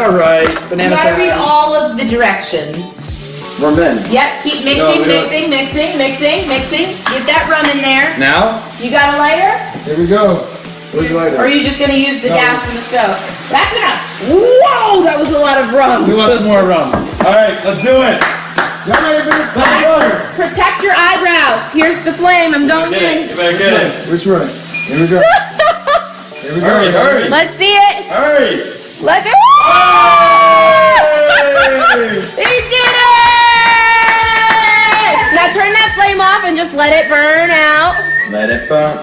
[SPEAKER 1] You
[SPEAKER 8] Banana
[SPEAKER 1] gotta read
[SPEAKER 8] time.
[SPEAKER 1] all of the directions.
[SPEAKER 8] We're men.
[SPEAKER 1] Yep, keep mixing,
[SPEAKER 8] No, we don't-
[SPEAKER 1] mixing. Get that rum in there.
[SPEAKER 8] Now?
[SPEAKER 1] You got a lighter?
[SPEAKER 2] Here we go. Where's the
[SPEAKER 1] Or are
[SPEAKER 2] lighter?
[SPEAKER 1] you just gonna use the gas for the stove? That's enough. Whoa, that was a lot of rum.
[SPEAKER 8] We want some more rum. Alright, let's do it.
[SPEAKER 2] Y'all ready for this? Butter.
[SPEAKER 1] Protect your eyebrows. Here's the flame. I'm going in.
[SPEAKER 8] You better get it.
[SPEAKER 2] Which one? Here we go. Here we go.
[SPEAKER 8] Hurry, hurry.
[SPEAKER 1] Let's see it.
[SPEAKER 8] Hurry.
[SPEAKER 1] Let's.
[SPEAKER 8] Hey!
[SPEAKER 1] He did it! Now turn that flame off and just let it burn out.
[SPEAKER 8] Let it burn.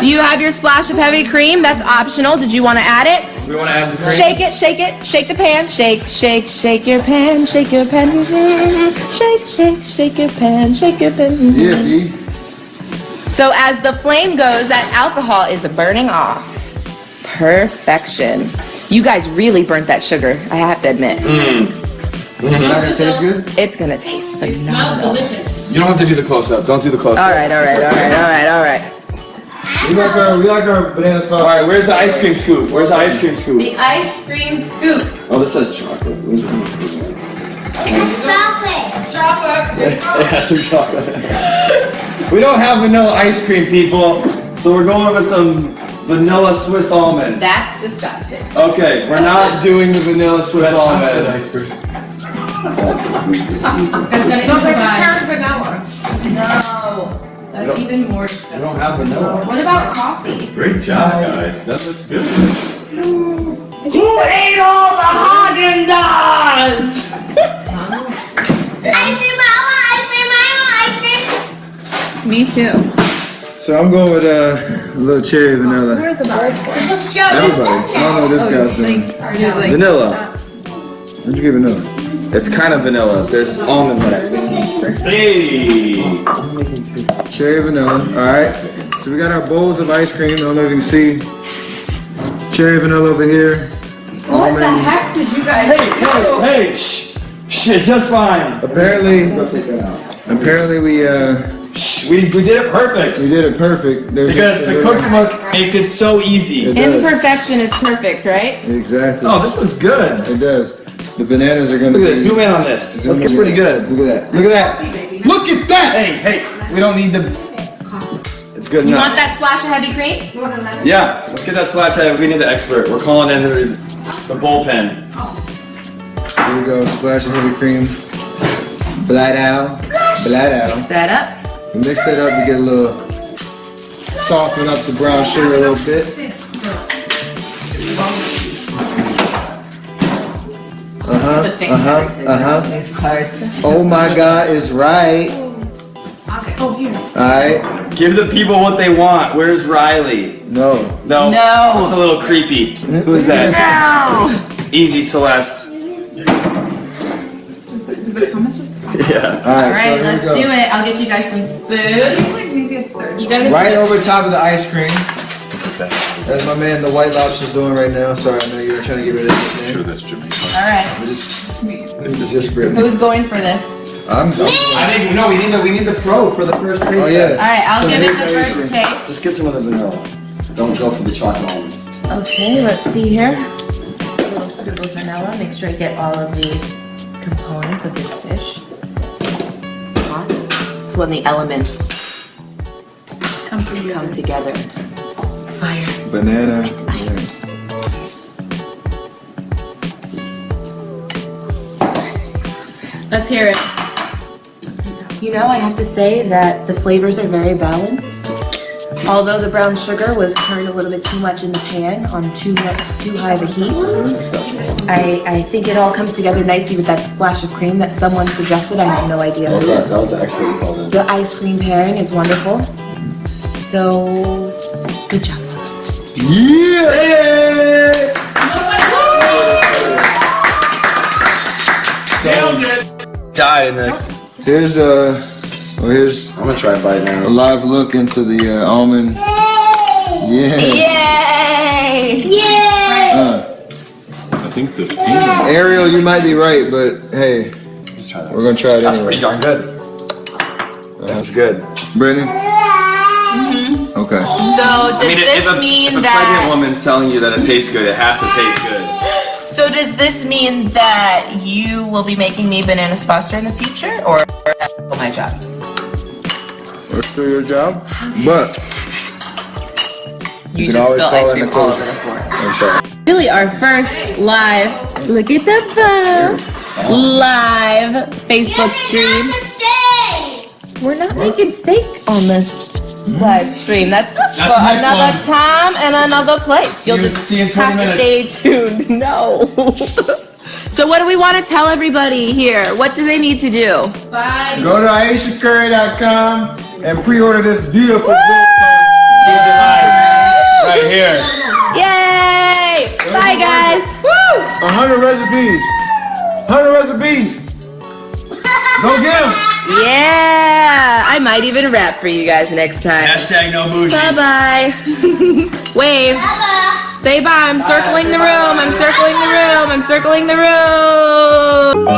[SPEAKER 1] Do you have your splash of heavy cream? That's optional. Did you want to add it?
[SPEAKER 8] We want to add the cream.
[SPEAKER 1] Shake it, shake the pan. Shake your pan, shake your pan. Shake your pan, shake your pan.
[SPEAKER 2] Yeah, D.
[SPEAKER 1] So as the flame goes, that alcohol is burning off. Perfection. You guys really burnt that sugar, I have to admit.
[SPEAKER 2] It's not gonna taste good?
[SPEAKER 1] It's gonna taste phenomenal.
[SPEAKER 8] You don't have to do the close-up. Don't do the close-up.
[SPEAKER 1] All right.
[SPEAKER 2] We like our banana sauce.
[SPEAKER 8] Alright, where's the ice cream scoop? Where's the ice cream scoop?
[SPEAKER 1] The ice cream scoop.
[SPEAKER 8] Oh, this says chocolate.
[SPEAKER 3] It's chocolate.
[SPEAKER 8] It has some chocolate. We don't have vanilla ice cream, people. So we're going with some vanilla Swiss almond.
[SPEAKER 1] That's disgusting.
[SPEAKER 8] Okay, we're not doing the vanilla Swiss almond.
[SPEAKER 1] No. That's even more
[SPEAKER 8] We
[SPEAKER 1] disgusting.
[SPEAKER 8] don't have vanilla.
[SPEAKER 1] What about coffee?
[SPEAKER 9] Great job, guys. That looks good.
[SPEAKER 1] Who ate all the Haagen-Dazs?
[SPEAKER 3] Ice cream, I want ice cream.
[SPEAKER 1] Me too.
[SPEAKER 2] So I'm going with a little cherry vanilla.
[SPEAKER 1] Where's the bars?
[SPEAKER 2] Everybody. I don't know what this guy's doing.
[SPEAKER 8] Vanilla.
[SPEAKER 2] What'd you get vanilla?
[SPEAKER 8] It's kind of vanilla. There's almond in it.
[SPEAKER 9] Hey!
[SPEAKER 2] Cherry vanilla. Alright. So we got our bowls of ice cream. I don't know if you can see. Cherry vanilla over here.
[SPEAKER 1] What the heck did you guys do?
[SPEAKER 8] Hey! Shh! Shh, it's just fine.
[SPEAKER 2] Apparently
[SPEAKER 8] Shh, we did it perfect.
[SPEAKER 2] we did it perfect. There's
[SPEAKER 8] Because
[SPEAKER 2] just a
[SPEAKER 8] the
[SPEAKER 2] little-
[SPEAKER 8] cookbook makes it so easy.
[SPEAKER 2] It does.
[SPEAKER 1] Imperfection is perfect, right?
[SPEAKER 2] Exactly.
[SPEAKER 8] Oh, this looks good.
[SPEAKER 2] It does. The bananas are gonna
[SPEAKER 8] Look at
[SPEAKER 2] be.
[SPEAKER 8] this. Zoom in on this. This gets pretty good.
[SPEAKER 2] Look at that. Look at that. Look at that!
[SPEAKER 8] Hey, we don't need the. It's good
[SPEAKER 1] You
[SPEAKER 8] enough.
[SPEAKER 1] want that splash of heavy cream?
[SPEAKER 8] Yeah, let's get that splash out. We need the expert. We're calling in the bullpen.
[SPEAKER 2] Here we go, splash of heavy cream. Flat out.
[SPEAKER 1] Mix that up.
[SPEAKER 2] You mix that up to get a little, soften up the brown sugar a little bit. Oh my God, it's right.
[SPEAKER 1] Okay. Oh, here.
[SPEAKER 2] Alright.
[SPEAKER 8] Give the people what they want. Where's Riley?
[SPEAKER 2] No.
[SPEAKER 8] No.
[SPEAKER 1] No.
[SPEAKER 8] It's a little creepy. Who is that?
[SPEAKER 1] No.
[SPEAKER 8] Easy, Celeste. Yeah.
[SPEAKER 1] All right, let's do it. I'll get you guys some spoons. You got
[SPEAKER 2] Right over top of the ice cream. That's my man, the White Lobster's doing right now. Sorry, I know you were trying to get rid of this
[SPEAKER 9] Sure,
[SPEAKER 2] name.
[SPEAKER 9] that's Jamaican.
[SPEAKER 1] All right.
[SPEAKER 2] Just Brittany.
[SPEAKER 1] Who's going for this?
[SPEAKER 2] I'm
[SPEAKER 8] I think no. We need the pro for the first taste.
[SPEAKER 2] Oh yeah.
[SPEAKER 1] All right, I'll
[SPEAKER 2] So
[SPEAKER 1] give it
[SPEAKER 2] here's
[SPEAKER 1] the
[SPEAKER 2] the
[SPEAKER 1] first
[SPEAKER 2] ice
[SPEAKER 1] taste.
[SPEAKER 8] Let's get some of the vanilla. Don't go for the chocolate almonds.
[SPEAKER 1] Okay, let's see here. A little scoop of vanilla. Make sure I get all of the components of this dish. Hot. It's when the elements come together. Fire.
[SPEAKER 2] Banana.
[SPEAKER 1] Ice. Let's hear it. You know, I have to say that the flavors are very balanced. Although the brown sugar was turned a little bit too much in the pan on too high of a heat, I think it all comes together nicely with that splash of cream that someone suggested. I have no idea.
[SPEAKER 8] That was the expert who called in.
[SPEAKER 1] The ice cream pairing is wonderful. So, good job, fellas.
[SPEAKER 2] Yeah!
[SPEAKER 8] Die in there.
[SPEAKER 2] Here's here's
[SPEAKER 8] I'm gonna try and bite
[SPEAKER 2] a
[SPEAKER 8] now.
[SPEAKER 2] live look into the almond. Yeah.
[SPEAKER 1] Yay! Yay!
[SPEAKER 9] I think the pink
[SPEAKER 2] Ariel, you might be right, but hey,
[SPEAKER 8] Let's try that.
[SPEAKER 2] we're gonna try it
[SPEAKER 8] That's pretty
[SPEAKER 2] anyway.
[SPEAKER 8] darn good. That's good.
[SPEAKER 2] Brittany? Okay.
[SPEAKER 1] So, does this
[SPEAKER 8] if a
[SPEAKER 1] mean
[SPEAKER 8] pregnant
[SPEAKER 1] that?
[SPEAKER 8] woman's telling you that it tastes good, it has to taste good.
[SPEAKER 1] So, does this mean that you will be making me bananas foster in the future, or that's still my job?
[SPEAKER 2] Let's do your job. But
[SPEAKER 1] You
[SPEAKER 2] can
[SPEAKER 1] just
[SPEAKER 2] always
[SPEAKER 1] spilled
[SPEAKER 2] call
[SPEAKER 1] ice
[SPEAKER 2] in
[SPEAKER 1] cream
[SPEAKER 2] the
[SPEAKER 1] all
[SPEAKER 2] coach.
[SPEAKER 1] over the floor.
[SPEAKER 2] I'm sorry.
[SPEAKER 1] Really, our first live. Look at the phone. Live Facebook stream. We're not making steak on this live stream. That's for
[SPEAKER 8] next
[SPEAKER 1] another
[SPEAKER 8] one.
[SPEAKER 1] time and another place. You'll just
[SPEAKER 8] see you in 20
[SPEAKER 1] have to stay tuned. No. So what do we want to tell everybody here? What do they need to do? Bye.
[SPEAKER 2] Go to AyeshaCurry.com and pre-order this beautiful book.
[SPEAKER 8] Right here.
[SPEAKER 1] Yay! Bye guys. Woo!
[SPEAKER 2] 100 recipes. 100 recipes. Go get them.
[SPEAKER 1] Yeah! I might even rap for you guys next time.
[SPEAKER 8] Hashtag no bougie.
[SPEAKER 1] Bye bye. Wave. Say bye. I'm circling the room. I'm circling the room. I'm circling the room.